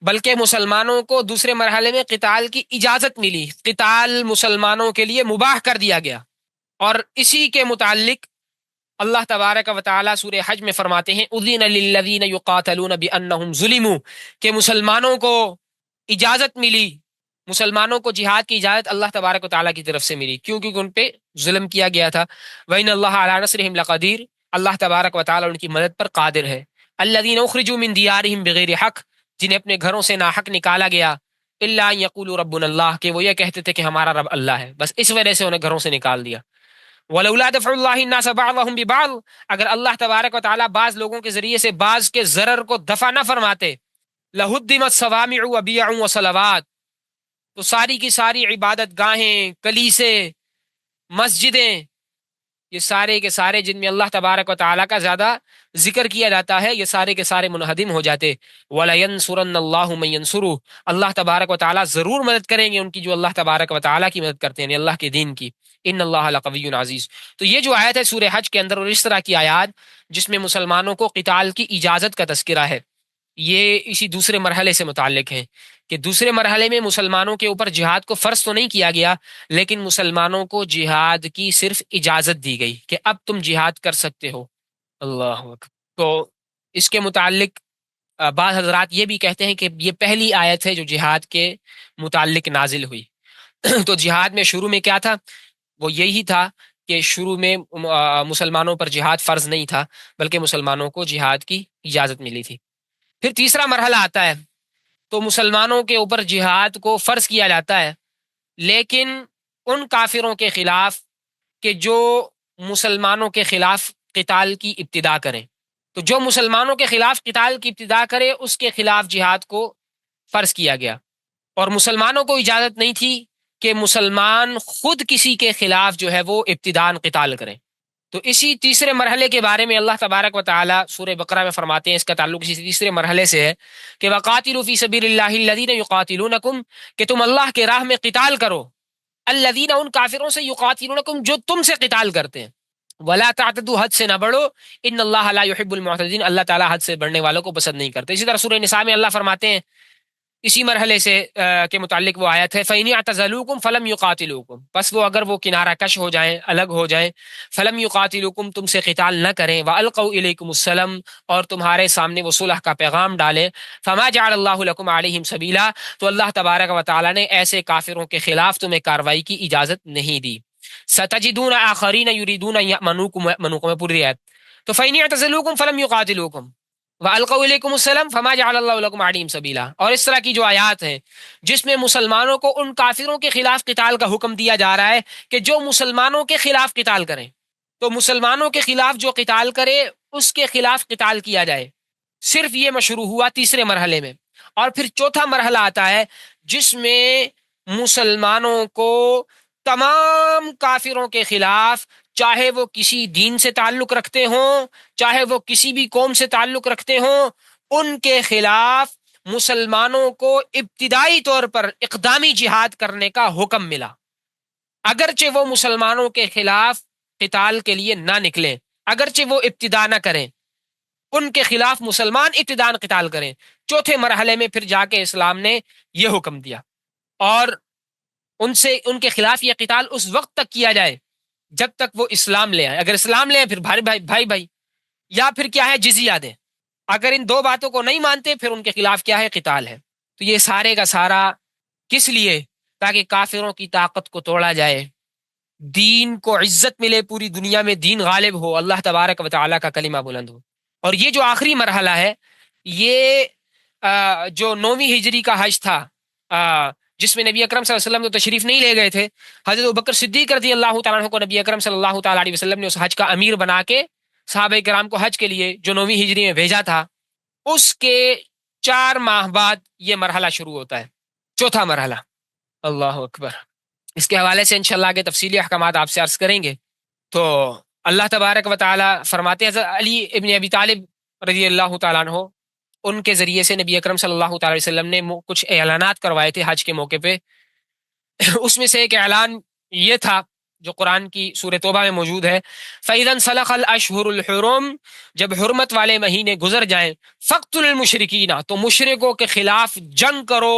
S1: بلکہ مسلمانوں کو دوسرے مرحلے میں قتال کی اجازت ملی، قتال مسلمانوں کے لیے مباح کر دیا گیا۔ اور اسی کے متعلق اللہ تبارک و تعالی سورہ حج میں فرماتے ہیں اذن للذین یقاتلون بانہم ظلموا، کہ مسلمانوں کو اجازت ملی، مسلمانوں کو جہاد کی اجازت اللہ تبارک و تعالیٰ کی طرف سے ملی، کیونکہ ان پہ ظلم کیا گیا تھا۔ وَإِنَّ اللَّهَ عَلَىٰ نَصْرِهِمْ لَقَدِيرٌ، اللہ تبارک و تعالیٰ ان کی مدد پر قادر ہے۔ الَّذِينَ أُخْرِجُوا مِن دِيَارِهِمْ بِغَيْرِ حَقٍّ، جنہیں اپنے گھروں سے ناحق نکالا گیا، إِلَّا أَن يَقُولُوا رَبُّنَا اللَّهُ، کہ وہ یہ کہتے تھے کہ ہمارا رب اللہ ہے، بس اس وجہ سے انہیں گھروں سے نکال دیا۔ وَلَوْلَا دَفْعُ اللَّهِ النَّاسَ بَعْضَهُم بِبَعْضٍ، اگر اللہ تبارک و تعالیٰ بعض لوگوں کے ذریعے سے بعض کے ضرر کو دفع نہ فرماتے، لَهُدِّمَتْ صَوَامِعُ وَبِيَعٌ وَصَلَوَاتٌ، تو ساری کی ساری عبادت گاہیں، کلیسے، مسجدیں، یہ سارے کے سارے جن میں اللہ تبارک و تعالیٰ کا زیادہ ذکر کیا جاتا ہے، یہ سارے کے سارے منہدم ہو جاتے۔ وَلَيَنْصُرَنَّ اللَّهُ مَن يَنْصُرُهُ، اللہ تبارک و تعالیٰ ضرور مدد کریں گے ان کی جو اللہ تبارک و تعالیٰ کی مدد کرتے ہیں، یعنی اللہ کے دین کی۔ ان اللہ لقوی عزیز۔ تو یہ جو آیت ہے سورہ حج کے اندر، اور اس طرح کی آیات جس میں مسلمانوں کو قتال کی اجازت کا تذکرہ ہے، یہ اسی دوسرے مرحلے سے متعلق ہیں، کہ دوسرے مرحلے میں مسلمانوں کے اوپر جہاد کو فرض تو نہیں کیا گیا، لیکن مسلمانوں کو جہاد کی صرف اجازت دی گئی کہ اب تم جہاد کر سکتے ہو۔ اللہ اکبر۔ تو اس کے متعلق بعض حضرات یہ بھی کہتے ہیں کہ یہ پہلی آیت ہے جو جہاد کے متعلق نازل ہوئی۔ تو جہاد میں شروع میں کیا تھا؟ وہ یہی تھا کہ شروع میں مسلمانوں پر جہاد فرض نہیں تھا، بلکہ مسلمانوں کو جہاد کی اجازت ملی تھی۔ پھر تیسرا مرحلہ آتا ہے، تو مسلمانوں کے اوپر جہاد کو فرض کیا جاتا ہے، لیکن ان کافروں کے خلاف کہ جو مسلمانوں کے خلاف قتال کی ابتدا کریں۔ تو جو مسلمانوں کے خلاف قتال کی ابتدا کرے اس کے خلاف جہاد کو فرض کیا گیا، اور مسلمانوں کو اجازت نہیں تھی کہ مسلمان خود کسی کے خلاف جو ہے وہ ابتداءً قتال کریں۔ تو اسی تیسرے مرحلے کے بارے میں اللہ تبارک و تعالیٰ سورہ بقرہ میں فرماتے ہیں، اس کا تعلق اسی تیسرے مرحلے سے ہے کہ وَقَاتِلُوا فِي سَبِيلِ اللَّهِ الَّذِينَ يُقَاتِلُونَكُمْ، کہ تم اللہ کے راہ میں قتال کرو، الذین، ان کافروں سے، یقاتلونکم، جو تم سے قتال کرتے ہیں، ولا تعتدوا، حد سے نہ بڑھو، ان اللہ لا يحب المعتدین، اللہ تعالیٰ حد سے بڑھنے والوں کو پسند نہیں کرتے۔ اسی طرح سورہ نساء میں اللہ فرماتے ہیں اسی مرحلے سے کے متعلق وہ آیت ہے فَإِنِ اعْتَزَلُوكُمْ فَلَمْ يُقَاتِلُوكُمْ، پس وہ اگر وہ کنارہ کش ہو جائیں، الگ ہو جائیں، فَلَمْ يُقَاتِلُوكُمْ، تم سے قتال نہ کریں، وَأَلْقَوْا إِلَيْكُمُ السَّلَمَ، اور تمہارے سامنے وہ صلح کا پیغام ڈالیں، فَمَا جَعَلَ اللَّهُ لَكُمْ عَلَيْهِمْ سَبِيلًا، تو اللہ تبارک و تعالیٰ نے ایسے کافروں کے خلاف تمہیں کارروائی کی اجازت نہیں دی۔ سَتَجِدُونَ آخَرِينَ يُرِيدُونَ أَن يَأْمَنُوكُمْ وَيَأْمَنُوا، میں پوری آیت۔ تو فَإِنِ اعْتَزَلُوكُمْ فَلَمْ يُقَاتِلُوكُمْ وَأَلْقَوْا إِلَيْكُمُ السَّلَامَ فَمَا جَعَلَ اللَّهُ لَكُمْ عَلَيْهِمْ سَبِيلًا، اور اس طرح کی جو آیات ہیں جس میں مسلمانوں کو ان کافروں کے خلاف قتال کا حکم دیا جا رہا ہے کہ جو مسلمانوں کے خلاف قتال کریں، تو مسلمانوں کے خلاف جو قتال کرے اس کے خلاف قتال کیا جائے، صرف یہ مشروع ہوا تیسرے مرحلے میں۔ اور پھر چوتھا مرحلہ آتا ہے جس میں مسلمانوں کو تمام کافروں کے خلاف، چاہے وہ کسی دین سے تعلق رکھتے ہوں، چاہے وہ کسی بھی قوم سے تعلق رکھتے ہوں، ان کے خلاف مسلمانوں کو ابتدائی طور پر اقدامی جہاد کرنے کا حکم ملا، اگرچہ وہ مسلمانوں کے خلاف قتال کے لیے نہ نکلیں، اگرچہ وہ ابتدا نہ کریں، ان کے خلاف مسلمان ابتداءً قتال کریں۔ چوتھے مرحلے میں پھر جا کے اسلام نے یہ حکم دیا، اور ان کے خلاف یہ قتال اس وقت تک کیا جائے جب تک وہ اسلام لے آئے، اگر اسلام لے آئے پھر بھائی، یا پھر کیا ہے جزیہ دیں، اگر ان دو باتوں کو نہیں مانتے پھر ان کے خلاف کیا ہے قتال ہے۔ تو یہ سارے کا سارا کس لیے؟ تاکہ کافروں کی طاقت کو توڑا جائے، دین کو عزت ملے، پوری دنیا میں دین غالب ہو، اللہ تبارک و تعالیٰ کا کلمہ بلند ہو۔ اور یہ جو آخری مرحلہ ہے، یہ جو 9ویں ہجری کا حج تھا، جس میں نبی اکرم صلی اللہ علیہ وسلم تو تشریف نہیں لے گئے تھے، حضرت ابوبکر صدیق رضی اللہ تعالیٰ عنہ کو نبی اکرم صلی اللہ تعالیٰ علیہ وسلم نے اس حج کا امیر بنا کے صحابہ کرام کو حج کے لیے جو 9ویں ہجری میں بھیجا تھا، اس کے 4 ماہ بعد یہ مرحلہ شروع ہوتا ہے، چوتھا مرحلہ۔ اللہ اکبر۔ اس کے حوالے سے انشاءاللہ آگے تفصیلی احکامات آپ سے عرض کریں گے۔ تو اللہ تبارک و تعالی فرماتے ہیں، حضرت علی ابن ابی طالب رضی اللہ تعالیٰ عنہ، ان کے ذریعے سے نبی اکرم صلی اللہ تعالی وسلم نے کچھ اعلانات کروائے تھے حج کے موقع پہ۔ اس میں سے ایک اعلان یہ تھا جو قرآن کی سورہ توبہ میں موجود ہے، فَإِذَا انْسَلَخَ الْأَشْهُرُ الْحُرُمُ، جب حرمت والے مہینے گزر جائیں، فَاقْتُلُوا الْمُشْرِكِينَ، تو مشرکوں کے خلاف جنگ کرو،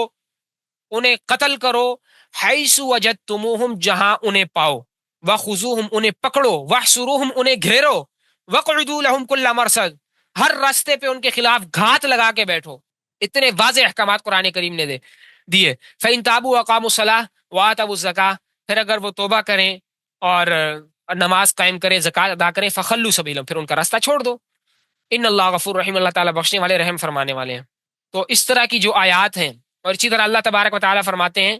S1: انہیں قتل کرو، حَيْثُ وَجَدْتُمُوهُمْ، جہاں انہیں پاؤ، وَخُذُوهُمْ، انہیں پکڑو، وَاحْصُرُوهُمْ، انہیں گھیرو، وَاقْعُدُوا لَهُمْ كُلَّ مَرْصَدٍ، ہر راستے پہ ان کے خلاف گھات لگا کے بیٹھو۔ اتنے واضح احکامات قرآن کریم نے دیے۔ فَإِن تَابُوا وَأَقَامُوا الصَّلَاةَ وَآتَوُا الزَّكَاةَ، پھر اگر وہ توبہ کریں اور نماز قائم کریں، زکوٰۃ ادا کریں، فَخَلُّوا سَبِيلَهُمْ، پھر ان کا راستہ چھوڑ دو۔ ان اللہ غفور رحیم، اللہ تعالیٰ بخشنے والے رحم فرمانے والے ہیں۔ تو اس طرح کی جو آیات ہیں، اور اسی طرح اللہ تبارک و تعالیٰ فرماتے ہیں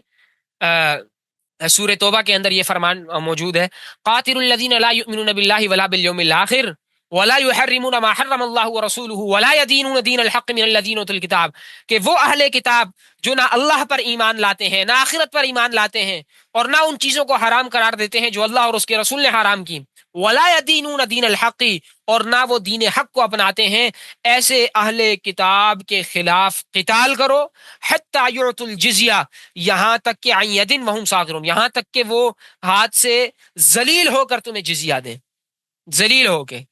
S1: سورہ توبہ کے اندر یہ فرمان موجود ہے، قاتل الذین لا یؤمنون باللہ ولا بالیوم الآخر ولا يحرمون ما حرم اللہ ورسولہ ولا يدینون دین الحق من الذین اوتوا الکتاب، کہ وہ اہل کتاب جو نہ اللہ پر ایمان لاتے ہیں، نہ آخرت پر ایمان لاتے ہیں، اور نہ ان چیزوں کو حرام قرار دیتے ہیں جو اللہ اور اس کے رسول نے حرام کی، ولا يدینون دین الحق، اور نہ وہ دین حق کو اپناتے ہیں، ایسے اہل کتاب کے خلاف قتال کرو، حتی یعطوا الجزیہ، یہاں تک کہ عن ید وہم صاغرون، یہاں تک کہ وہ ہاتھ سے ذلیل ہو کر تمہیں جزیہ دیں، ذلیل ہو کے۔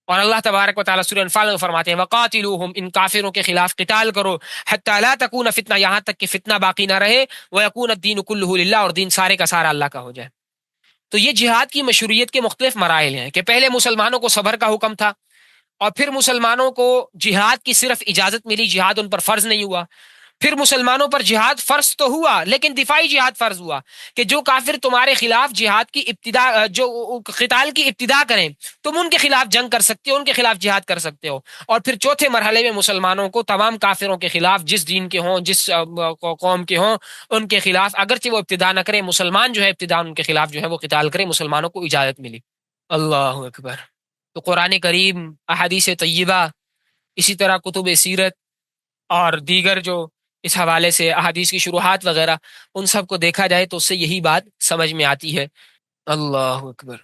S1: اور اللہ تبارک و تعالیٰ سورہ انفال میں فرماتے ہیں وقاتلوہم، ان کافروں کے خلاف قتال کرو، حتی لا تکون فتنہ، یہاں تک کہ فتنہ باقی نہ رہے، ویکون الدین کلہ للہ، اور دین سارے کا سارا اللہ کا ہو جائے۔ تو یہ جہاد کی مشروعیت کے مختلف مراحل ہیں کہ پہلے مسلمانوں کو صبر کا حکم تھا، اور پھر مسلمانوں کو جہاد کی صرف اجازت ملی، جہاد ان پر فرض نہیں ہوا۔ پھر مسلمانوں پر جہاد فرض تو ہوا لیکن دفاعی جہاد فرض ہوا، کہ جو کافر تمہارے خلاف جہاد کی ابتدا، جو قتال کی ابتدا کریں، تم ان کے خلاف جنگ کر سکتے ہو، ان کے خلاف جہاد کر سکتے ہو۔ اور پھر چوتھے مرحلے میں مسلمانوں کو تمام کافروں کے خلاف، جس دین کے ہوں، جس قوم کے ہوں، ان کے خلاف اگرچہ وہ ابتدا نہ کریں، مسلمان جو ہے ابتدا ان کے خلاف جو ہے وہ قتال کریں، مسلمانوں کو اجازت ملی۔ اللہ اکبر۔ تو قرآن کریم، احادیث طیبہ، اسی طرح کتب سیرت اور دیگر جو اس حوالے سے احادیث کی شروحات وغیرہ، ان سب کو دیکھا جائے تو اس سے یہی بات سمجھ میں آتی ہے۔ اللہ اکبر۔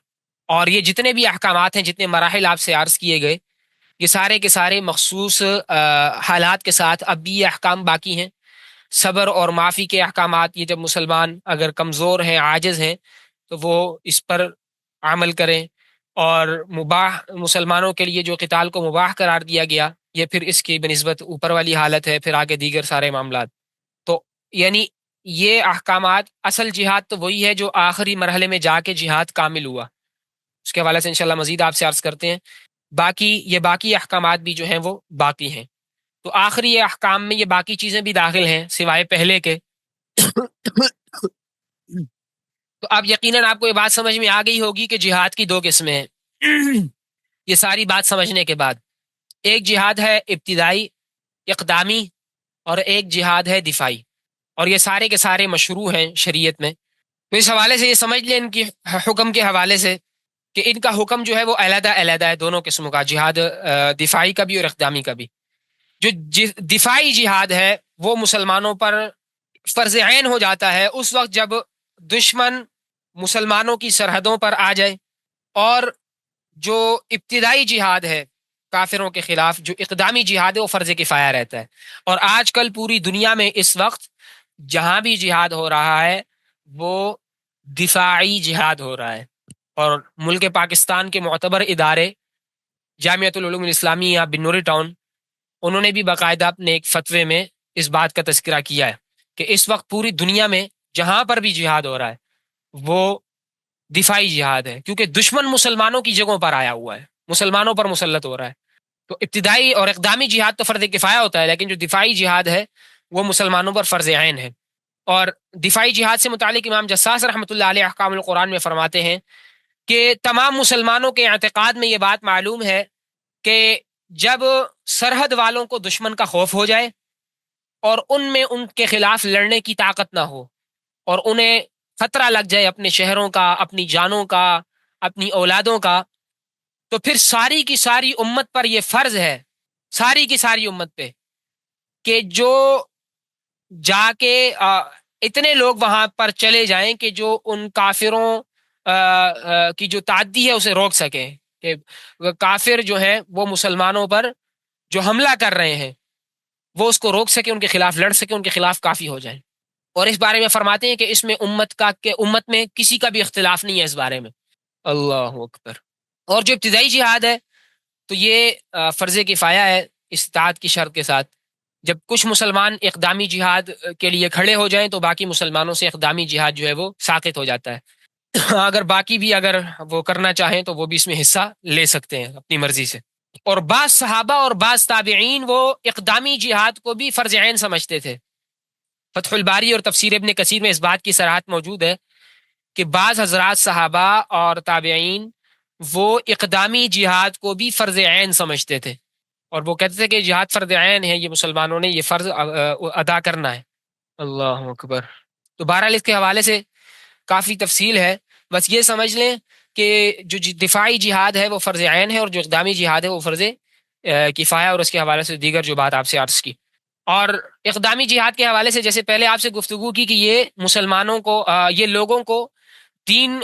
S1: اور یہ جتنے بھی احکامات ہیں، جتنے مراحل آپ سے عرض کیے گئے، یہ سارے کے سارے مخصوص حالات کے ساتھ اب بھی یہ احکام باقی ہیں۔ صبر اور معافی کے احکامات، یہ جب مسلمان اگر کمزور ہیں، عاجز ہیں، تو وہ اس پر عمل کریں۔ اور مباح، مسلمانوں کے لیے جو قتال کو مباح قرار دیا گیا، یہ پھر اس کی بنسبت اوپر والی حالت ہے، پھر آگے دیگر سارے معاملات۔ تو یعنی یہ احکامات، اصل جہاد تو وہی ہے جو آخری مرحلے میں جا کے جہاد کامل ہوا۔ اس کے حوالے سے انشاءاللہ مزید آپ سے عرض کرتے ہیں۔ باقی احکامات بھی جو ہیں وہ باقی ہیں۔ تو آخری احکام میں یہ باقی چیزیں بھی داخل ہیں سوائے پہلے کے۔ تو اب یقیناً آپ کو یہ بات سمجھ میں آ گئی ہوگی کہ جہاد کی 2 قسمیں ہیں۔ یہ ساری بات سمجھنے کے بعد، ایک جہاد ہے ابتدائی اقدامی، اور ایک جہاد ہے دفاعی، اور یہ سارے کے سارے مشروع ہیں شریعت میں۔ تو اس حوالے سے یہ سمجھ لیں ان کی حکم کے حوالے سے کہ ان کا حکم جو ہے وہ علیحدہ علیحدہ ہے، دونوں قسموں کا، جہاد دفاعی کا بھی اور اقدامی کا بھی۔ جو دفاعی جہاد ہے وہ مسلمانوں پر فرض عین ہو جاتا ہے اس وقت جب دشمن مسلمانوں کی سرحدوں پر آ جائے، اور جو ابتدائی جہاد ہے کافروں کے خلاف، جو اقدامی جہاد ہے، وہ فرض کفایہ رہتا ہے۔ اور آج کل پوری دنیا میں اس وقت جہاں بھی جہاد ہو رہا ہے وہ دفاعی جہاد ہو رہا ہے۔ اور ملک پاکستان کے معتبر ادارے جامعۃ العلوم الاسلامیہ بنوری ٹاؤن، انہوں نے بھی باقاعدہ اپنے ایک فتوے میں اس بات کا تذکرہ کیا ہے کہ اس وقت پوری دنیا میں جہاں پر بھی جہاد ہو رہا ہے وہ دفاعی جہاد ہے، کیونکہ دشمن مسلمانوں کی جگہوں پر آیا ہوا ہے، مسلمانوں پر مسلط ہو رہا ہے۔ تو ابتدائی اور اقدامی جہاد تو فرض کفایہ ہوتا ہے، لیکن جو دفاعی جہاد ہے وہ مسلمانوں پر فرض عین ہے۔ اور دفاعی جہاد سے متعلق امام جساس رحمۃ اللہ علیہ احکام القرآن میں فرماتے ہیں کہ تمام مسلمانوں کے اعتقاد میں یہ بات معلوم ہے کہ جب سرحد والوں کو دشمن کا خوف ہو جائے اور ان میں ان کے خلاف لڑنے کی طاقت نہ ہو، اور انہیں خطرہ لگ جائے اپنے شہروں کا، اپنی جانوں کا، اپنی اولادوں کا، تو پھر ساری کی ساری امت پر یہ فرض ہے، ساری کی ساری امت پہ، کہ جو جا کے اتنے لوگ وہاں پر چلے جائیں کہ جو ان کافروں کی جو تعدی ہے اسے روک سکیں، کہ کافر جو ہیں وہ مسلمانوں پر جو حملہ کر رہے ہیں وہ اس کو روک سکے، ان کے خلاف لڑ سکے، ان کے خلاف کافی ہو جائیں۔ اور اس بارے میں فرماتے ہیں کہ اس میں امت میں کسی کا بھی اختلاف نہیں ہے اس بارے میں۔ اللہ اکبر۔ اور جو ابتدائی جہاد ہے تو یہ فرض کفایہ ہے استطاعت کی شرط کے ساتھ۔ جب کچھ مسلمان اقدامی جہاد کے لیے کھڑے ہو جائیں تو باقی مسلمانوں سے اقدامی جہاد جو ہے وہ ساقط ہو جاتا ہے۔ اگر باقی بھی اگر وہ کرنا چاہیں تو وہ بھی اس میں حصہ لے سکتے ہیں اپنی مرضی سے۔ اور بعض صحابہ اور بعض تابعین وہ اقدامی جہاد کو بھی فرض عین سمجھتے تھے۔ فتح الباری اور تفسیر ابن کثیر میں اس بات کی صراحت موجود ہے کہ بعض حضرات صحابہ اور تابعین وہ اقدامی جہاد کو بھی فرض عین سمجھتے تھے، اور وہ کہتے تھے کہ جہاد فرض عین ہے، یہ مسلمانوں نے یہ فرض ادا کرنا ہے۔ اللہ اکبر۔ تو بہرحال اس کے حوالے سے کافی تفصیل ہے، بس یہ سمجھ لیں کہ جو دفاعی جہاد ہے وہ فرض عین ہے، اور جو اقدامی جہاد ہے وہ فرض کفایہ، اور اس کے حوالے سے دیگر جو بات آپ سے عرض کی۔ اور اقدامی جہاد کے حوالے سے جیسے پہلے آپ سے گفتگو کی کہ یہ مسلمانوں کو یہ لوگوں کو دین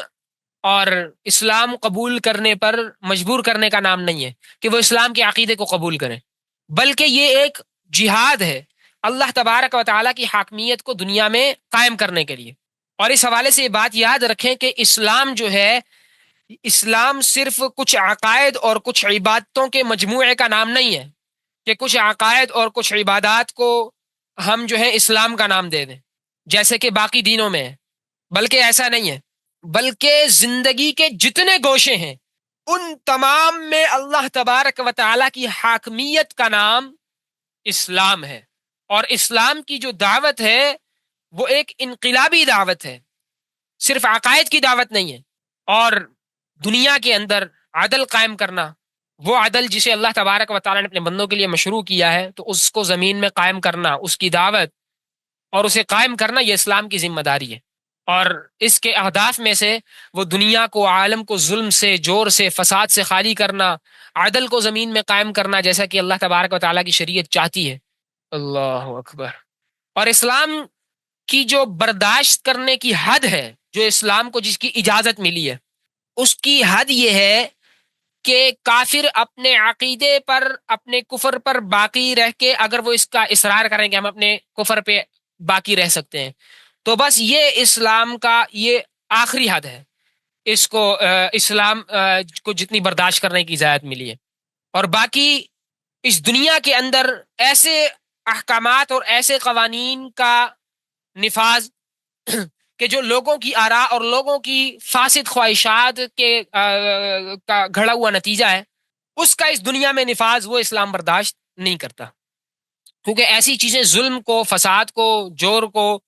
S1: اور اسلام قبول کرنے پر مجبور کرنے کا نام نہیں ہے کہ وہ اسلام کے عقیدے کو قبول کریں، بلکہ یہ ایک جہاد ہے اللہ تبارک و تعالیٰ کی حاکمیت کو دنیا میں قائم کرنے کے لیے۔ اور اس حوالے سے یہ بات یاد رکھیں کہ اسلام جو ہے، اسلام صرف کچھ عقائد اور کچھ عبادتوں کے مجموعے کا نام نہیں ہے کہ کچھ عقائد اور کچھ عبادات کو ہم جو ہے اسلام کا نام دے دیں جیسے کہ باقی دینوں میں ہے، بلکہ ایسا نہیں ہے، بلکہ زندگی کے جتنے گوشے ہیں ان تمام میں اللہ تبارک و تعالیٰ کی حاکمیت کا نام اسلام ہے۔ اور اسلام کی جو دعوت ہے وہ ایک انقلابی دعوت ہے، صرف عقائد کی دعوت نہیں ہے۔ اور دنیا کے اندر عدل قائم کرنا، وہ عدل جسے اللہ تبارک و تعالیٰ نے اپنے بندوں کے لیے مشروع کیا ہے، تو اس کو زمین میں قائم کرنا، اس کی دعوت اور اسے قائم کرنا، یہ اسلام کی ذمہ داری ہے۔ اور اس کے اہداف میں سے وہ دنیا کو، عالم کو ظلم سے، جور سے، فساد سے خالی کرنا، عدل کو زمین میں قائم کرنا جیسا کہ اللہ تبارک و تعالیٰ کی شریعت چاہتی ہے۔ اللہ اکبر۔ اور اسلام کی جو برداشت کرنے کی حد ہے، جو اسلام کو جس کی اجازت ملی ہے، اس کی حد یہ ہے کہ کافر اپنے عقیدے پر، اپنے کفر پر باقی رہ کے اگر وہ اس کا اصرار کریں کہ ہم اپنے کفر پہ باقی رہ سکتے ہیں، تو بس یہ اسلام کا یہ آخری حد ہے، اس کو اسلام کو جتنی برداشت کرنے کی اجازت ملی ہے۔ اور باقی اس دنیا کے اندر ایسے احکامات اور ایسے قوانین کا نفاذ کہ جو لوگوں کی آراء اور لوگوں کی فاسد خواہشات کے کا گھڑا ہوا نتیجہ ہے، اس کا اس دنیا میں نفاذ وہ اسلام برداشت نہیں کرتا، کیونکہ ایسی چیزیں ظلم کو، فساد کو، جور کو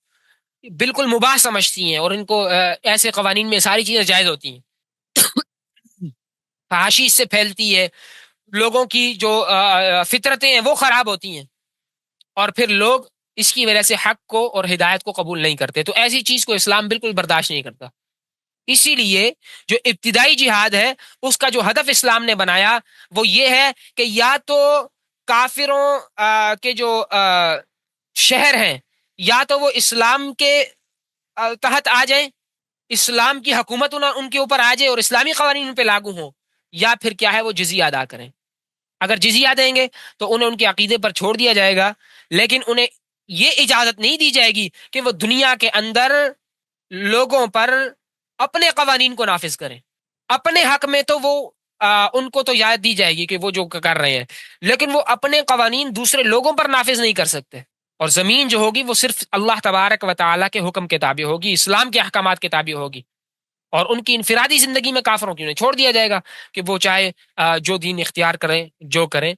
S1: بالکل مباح سمجھتی ہیں، اور ان کو ایسے قوانین میں ساری چیزیں جائز ہوتی ہیں۔ فحاشی اس سے پھیلتی ہے، لوگوں کی جو فطرتیں ہیں وہ خراب ہوتی ہیں، اور پھر لوگ اس کی وجہ سے حق کو اور ہدایت کو قبول نہیں کرتے، تو ایسی چیز کو اسلام بالکل برداشت نہیں کرتا۔ اسی لیے جو ابتدائی جہاد ہے اس کا جو ہدف اسلام نے بنایا وہ یہ ہے کہ یا تو کافروں کے جو شہر ہیں یا تو وہ اسلام کے تحت آ جائیں، اسلام کی حکومت ان کے اوپر آ جائے اور اسلامی قوانین ان پہ لاگو ہوں، یا پھر کیا ہے وہ جزیہ ادا کریں۔ اگر جزیہ دیں گے تو انہیں ان کے عقیدے پر چھوڑ دیا جائے گا، لیکن انہیں یہ اجازت نہیں دی جائے گی کہ وہ دنیا کے اندر لوگوں پر اپنے قوانین کو نافذ کریں۔ اپنے حق میں تو وہ ان کو تو یاد دی جائے گی کہ وہ جو کر رہے ہیں، لیکن وہ اپنے قوانین دوسرے لوگوں پر نافذ نہیں کر سکتے۔ اور زمین جو ہوگی وہ صرف اللہ تبارک و تعالیٰ کے حکم کے تابع ہوگی، اسلام کے احکامات کے تابع ہوگی، اور ان کی انفرادی زندگی میں کافروں کی انہیں چھوڑ دیا جائے گا کہ وہ چاہے جو دین اختیار کریں، جو کریں۔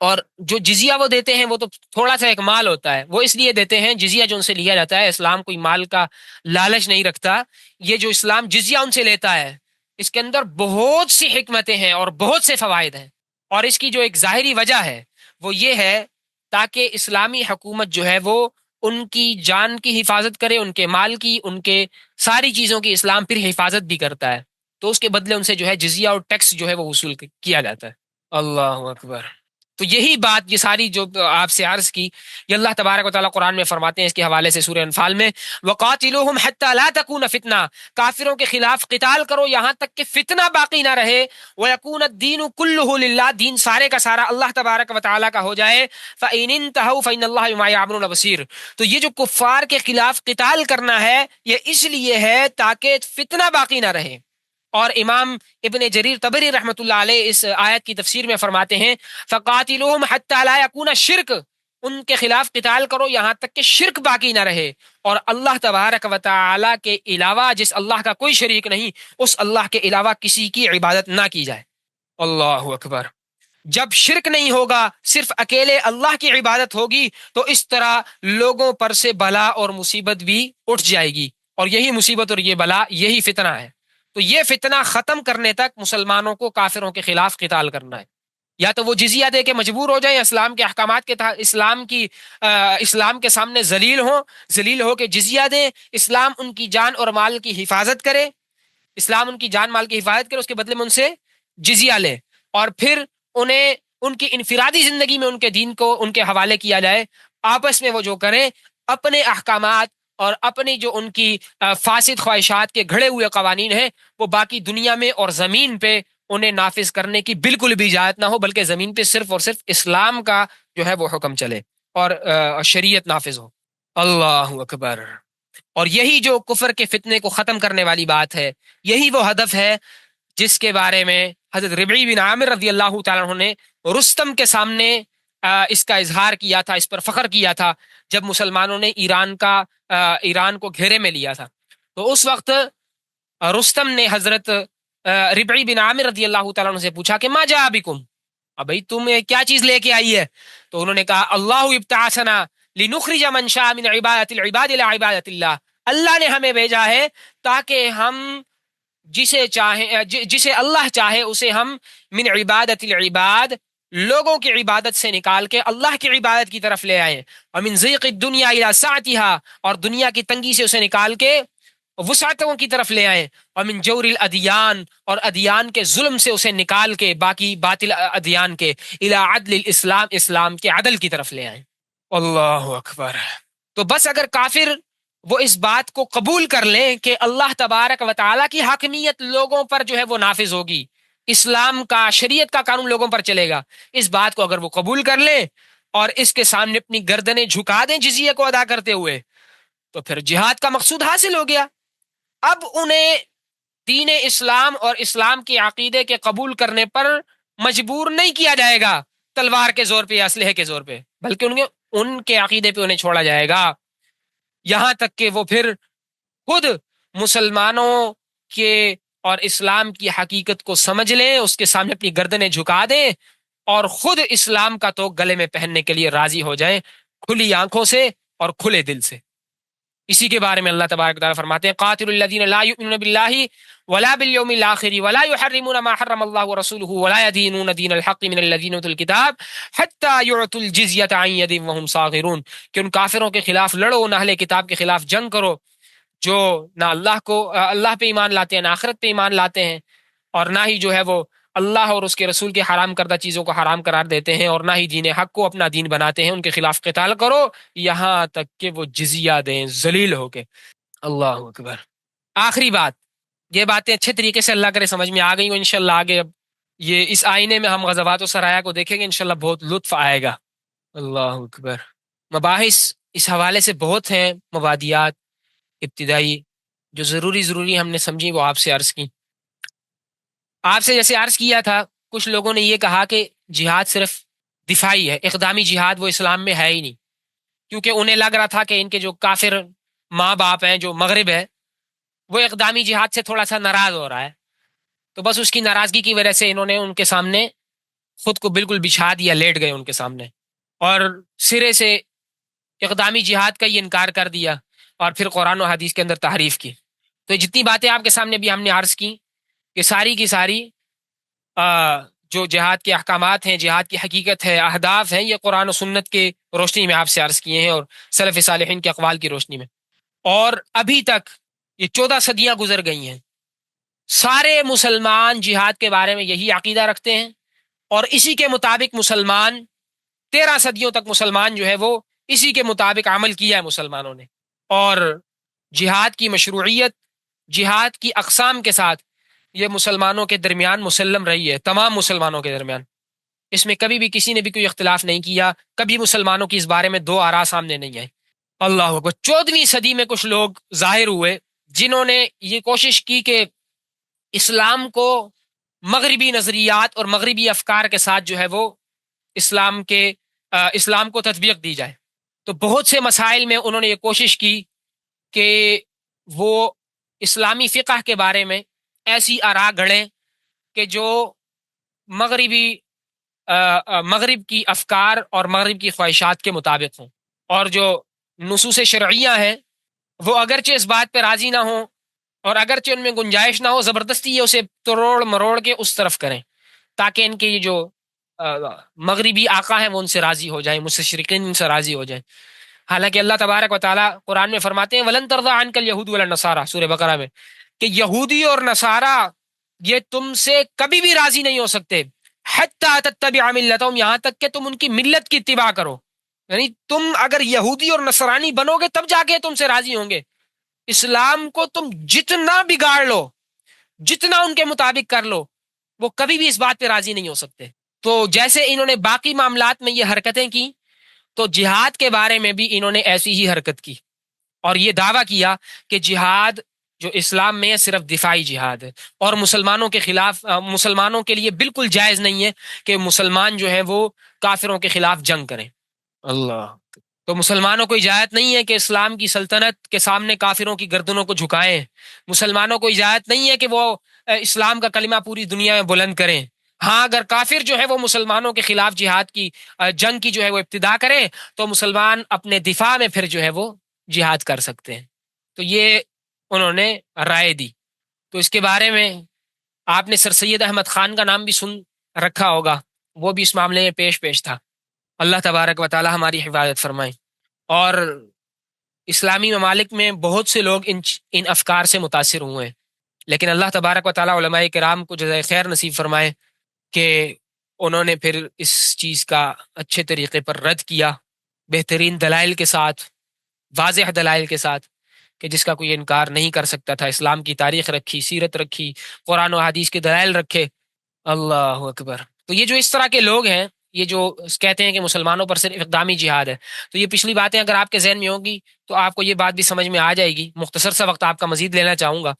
S1: اور جو جزیہ وہ دیتے ہیں وہ تو تھوڑا سا ایک مال ہوتا ہے، وہ اس لیے دیتے ہیں، جزیہ جو ان سے لیا جاتا ہے، اسلام کوئی مال کا لالچ نہیں رکھتا، یہ جو اسلام جزیہ ان سے لیتا ہے اس کے اندر بہت سی حکمتیں ہیں اور بہت سے فوائد ہیں، اور اس کی جو ایک ظاہری وجہ ہے وہ یہ ہے تاکہ اسلامی حکومت جو ہے وہ ان کی جان کی حفاظت کرے، ان کے مال کی، ان کے ساری چیزوں کی اسلام پھر حفاظت بھی کرتا ہے۔ تو اس کے بدلے ان سے جو ہے جزیہ اور ٹیکس جو ہے وہ وصول کیا جاتا ہے۔ اللہ اکبر۔ تو یہی بات، یہ ساری جو آپ سے عرض کی، یہ اللہ تبارک و تعالیٰ قرآن میں فرماتے ہیں اس کے حوالے سے سورہ انفال میں، وَقَاتِلُوهُمْ حَتَّى لَا تَكُونَ فِتْنَةٌ، کافروں کے خلاف قتال کرو یہاں تک کہ فتنہ باقی نہ رہے، وَيَكُونَ الدِّينُ كُلُّهُ لِلَّهِ، دین سارے کا سارا اللہ تبارک و تعالیٰ کا ہو جائے، فَإِنِ انْتَهَوْا فَإِنَّ اللَّهَ بِمَا يَعْمَلُونَ بَصِيرٌ۔ تو یہ جو کفار کے خلاف قتال کرنا ہے یہ اس لیے ہے تاکہ فتنہ باقی نہ رہے۔ اور امام ابن جریر طبری رحمۃ اللہ علیہ اس آیت کی تفسیر میں فرماتے ہیں فَقَاتِلُوهُمْ حَتَّى لَا يَكُونَ الشِّرْكُ، ان کے خلاف قتال کرو یہاں تک کہ شرک باقی نہ رہے، اور اللہ تبارک و تعالی کے علاوہ، جس اللہ کا کوئی شریک نہیں، اس اللہ کے علاوہ کسی کی عبادت نہ کی جائے۔ اللہ اکبر۔ جب شرک نہیں ہوگا، صرف اکیلے اللہ کی عبادت ہوگی، تو اس طرح لوگوں پر سے بلا اور مصیبت بھی اٹھ جائے گی، اور یہی مصیبت اور یہ بلا، یہی فتنہ ہے۔ تو یہ فتنہ ختم کرنے تک مسلمانوں کو کافروں کے خلاف قتال کرنا ہے، یا تو وہ جزیہ دے کے مجبور ہو جائیں اسلام کے احکامات کے تحت، اسلام کے سامنے ذلیل ہو کے جزیہ دیں، اسلام ان کی جان اور مال کی حفاظت کرے، اسلام ان کی جان مال کی حفاظت کرے، اس کے بدلے میں ان سے جزیہ لے، اور پھر انہیں ان کی انفرادی زندگی میں ان کے دین کو ان کے حوالے کیا جائے، آپس میں وہ جو کریں اپنے احکامات اور اپنی جو ان کی فاسد خواہشات کے گھڑے ہوئے قوانین ہیں، وہ باقی دنیا میں اور زمین پہ انہیں نافذ کرنے کی بالکل بھی اجازت نہ ہو، بلکہ زمین پہ صرف اور صرف اسلام کا جو ہے وہ حکم چلے اور شریعت نافذ ہو۔ اللہ اکبر۔ اور یہی جو کفر کے فتنے کو ختم کرنے والی بات ہے، یہی وہ ہدف ہے جس کے بارے میں حضرت ربعی بن عامر رضی اللہ تعالیٰ عنہ نے رستم کے سامنے اس کا اظہار کیا تھا، اس پر فخر کیا تھا، جب مسلمانوں نے ایران کو گھیرے میں لیا تھا۔ تو اس وقت رستم نے حضرت ربعی بن عامر رضی اللہ تعالیٰ عنہ سے پوچھا کہ ما جاء بکم، اب بھائی تم کیا چیز لے کے آئی ہے؟ تو انہوں نے کہا اللہ ابتعثنا لنخرج من شاء من عبادت العباد الى عبادت اللہ، اللہ نے ہمیں بھیجا ہے تاکہ ہم جسے اللہ چاہے اسے ہم من عبادت العباد، لوگوں کی عبادت سے نکال کے اللہ کی عبادت کی طرف لے آئے، ومن ضیق الدنیا الى سعتها، اور دنیا کی تنگی سے اسے نکال کے وسعتوں کی طرف لے آئے، ومن جور الادیان، اور ادیان کے ظلم سے اسے نکال کے باقی باطل ادیان کے، الى عدل الاسلام، اسلام کے عدل کی طرف لے آئے۔ اللہ اکبر۔ تو بس اگر کافر وہ اس بات کو قبول کر لیں کہ اللہ تبارک و تعالیٰ کی حاکمیت لوگوں پر جو ہے وہ نافذ ہوگی، اسلام کا، شریعت کا قانون لوگوں پر چلے گا، اس بات کو اگر وہ قبول کر لیں اور اس کے سامنے اپنی گردنیں جھکا دیں جزیے کو ادا کرتے ہوئے، تو پھر جہاد کا مقصود حاصل ہو گیا۔ اب انہیں دین اسلام اور اسلام کے عقیدے کے قبول کرنے پر مجبور نہیں کیا جائے گا تلوار کے زور پہ یا اسلحے کے زور پہ، بلکہ ان کے عقیدے پہ انہیں چھوڑا جائے گا، یہاں تک کہ وہ پھر خود مسلمانوں کے اور اسلام کی حقیقت کو سمجھ لیں، اس کے سامنے اپنی گردنیں جھکا دیں اور خود اسلام کا تو گلے میں پہننے کے لیے راضی ہو جائیں، کھلی آنکھوں سے اور کھلے دل سے۔ اسی کے بارے میں اللہ تبارک و تعالیٰ فرماتے ہیں قاتل الذین لا یؤمنون باللہ ولا بالیوم الآخر ولا یحرمون ما حرم اللہ ورسولہ ولا یدینون دین الحق من الذین اوتوا الکتاب حتی یعطوا الجزیۃ عن ید وہم صاغرون، کہ ان کافروں کے خلاف لڑو، نہ اہل کتاب کے خلاف جنگ کرو جو نہ اللہ پہ ایمان لاتے ہیں، نہ آخرت پہ ایمان لاتے ہیں، اور نہ ہی جو ہے وہ اللہ اور اس کے رسول کے حرام کردہ چیزوں کو حرام قرار دیتے ہیں، اور نہ ہی دین حق کو اپنا دین بناتے ہیں، ان کے خلاف قتال کرو یہاں تک کہ وہ جزیہ دیں ذلیل ہو کے۔ اللہ اکبر۔ آخری بات، یہ باتیں اچھے طریقے سے اللہ کرے سمجھ میں آ گئی ہوں، انشاءاللہ آگے اب یہ اس آئینے میں ہم غزوات و سرایا کو دیکھیں گے، انشاءاللہ بہت لطف آئے گا۔ اللہ اکبر۔ مباحث اس حوالے سے بہت ہیں، مبادیات ابتدائی جو ضروری ہم نے سمجھی وہ آپ سے عرض کی۔ آپ سے جیسے عرض کیا تھا، کچھ لوگوں نے یہ کہا کہ جہاد صرف دفاعی ہے، اقدامی جہاد وہ اسلام میں ہے ہی نہیں، کیونکہ انہیں لگ رہا تھا کہ ان کے جو کافر ماں باپ ہیں جو مغرب ہے وہ اقدامی جہاد سے تھوڑا سا ناراض ہو رہا ہے، تو بس اس کی ناراضگی کی وجہ سے انہوں نے ان کے سامنے خود کو بالکل بچھا دیا، لیٹ گئے ان کے سامنے، اور سرے سے اقدامی جہاد کا یہ انکار کر دیا، اور پھر قرآن و حدیث کے اندر تحریف کی۔ تو جتنی باتیں آپ کے سامنے بھی ہم نے عرض کی، یہ ساری کی ساری جو جہاد کے احکامات ہیں، جہاد کی حقیقت ہے، اہداف ہیں، یہ قرآن و سنت کے روشنی میں آپ سے عرض کیے ہیں اور سلف صالحین کے اقوال کی روشنی میں، اور ابھی تک یہ 14 صدیاں گزر گئی ہیں، سارے مسلمان جہاد کے بارے میں یہی عقیدہ رکھتے ہیں، اور اسی کے مطابق مسلمان 13 صدیوں تک مسلمان جو ہے وہ اسی کے مطابق عمل کیا ہے مسلمانوں نے. اور جہاد کی مشروعیت، جہاد کی اقسام کے ساتھ یہ مسلمانوں کے درمیان مسلم رہی ہے، تمام مسلمانوں کے درمیان. اس میں کبھی بھی کسی نے بھی کوئی اختلاف نہیں کیا، کبھی مسلمانوں کی اس بارے میں دو آراء سامنے نہیں آئے. اللہ اکبر. 14ویں صدی میں کچھ لوگ ظاہر ہوئے جنہوں نے یہ کوشش کی کہ اسلام کو مغربی نظریات اور مغربی افکار کے ساتھ جو ہے وہ اسلام کو تطبیق دی جائے. تو بہت سے مسائل میں انہوں نے یہ کوشش کی کہ وہ اسلامی فقہ کے بارے میں ایسی آراء گھڑیں کہ جو مغرب کی افکار اور مغرب کی خواہشات کے مطابق ہوں، اور جو نصوص شرعیہ ہیں وہ اگرچہ اس بات پہ راضی نہ ہوں اور اگرچہ ان میں گنجائش نہ ہو، زبردستی یہ اسے توڑ مروڑ کے اس طرف کریں تاکہ ان کے یہ جو مغربی آقا ہیں وہ ان سے راضی ہو جائیں، مستشرقین ان سے راضی ہو جائیں. حالانکہ اللہ تبارک و تعالیٰ قرآن میں فرماتے ہیں وَلَن تَرْضَىٰ عَنْكَ الْيَهُودُ وَلَا النَّصَارَىٰ، سورہ بقرہ میں، کہ یہودی اور نصارہ یہ تم سے کبھی بھی راضی نہیں ہو سکتے حَتَّىٰ تَتَّبِعَ مِلَّتَهُمْ، یہاں تک کہ تم ان کی ملت کی اتباع کرو. یعنی تم اگر یہودی اور نصرانی بنو گے تب جا کے تم سے راضی ہوں گے. اسلام کو تم جتنا بگاڑ لو، جتنا ان کے مطابق کر لو، وہ کبھی بھی اس بات پہ راضی نہیں ہو سکتے. تو جیسے انہوں نے باقی معاملات میں یہ حرکتیں کی، تو جہاد کے بارے میں بھی انہوں نے ایسی ہی حرکت کی اور یہ دعویٰ کیا کہ جہاد جو اسلام میں ہے صرف دفاعی جہاد ہے، اور مسلمانوں کے خلاف، مسلمانوں کے لیے بالکل جائز نہیں ہے کہ مسلمان جو ہے وہ کافروں کے خلاف جنگ کریں. اللہ. تو مسلمانوں کو اجازت نہیں ہے کہ اسلام کی سلطنت کے سامنے کافروں کی گردنوں کو جھکائیں. مسلمانوں کو اجازت نہیں ہے کہ وہ اسلام کا کلمہ پوری دنیا میں بلند کریں. ہاں اگر کافر جو ہے وہ مسلمانوں کے خلاف جہاد کی، جنگ کی جو ہے وہ ابتدا کریں، تو مسلمان اپنے دفاع میں پھر جو ہے وہ جہاد کر سکتے ہیں. تو یہ انہوں نے رائے دی. تو اس کے بارے میں آپ نے سر سید احمد خان کا نام بھی سن رکھا ہوگا، وہ بھی اس معاملے میں پیش تھا. اللہ تبارک و تعالی ہماری حفاظت فرمائے. اور اسلامی ممالک میں بہت سے لوگ ان افکار سے متاثر ہوئے ہیں، لیکن اللہ تبارک و تعالی علماء کرام کو جزائے خیر نصیب فرمائے کہ انہوں نے پھر اس چیز کا اچھے طریقے پر رد کیا، بہترین دلائل کے ساتھ، واضح دلائل کے ساتھ، کہ جس کا کوئی انکار نہیں کر سکتا تھا. اسلام کی تاریخ رکھی، سیرت رکھی، قرآن و حدیث کے دلائل رکھے. اللہ اکبر. تو یہ جو اس طرح کے لوگ ہیں، یہ جو کہتے ہیں کہ مسلمانوں پر صرف اقدامی جہاد ہے، تو یہ پچھلی باتیں اگر آپ کے ذہن میں ہوں گی تو آپ کو یہ بات بھی سمجھ میں آ جائے گی. مختصر سا وقت آپ کا مزید لینا چاہوں گا.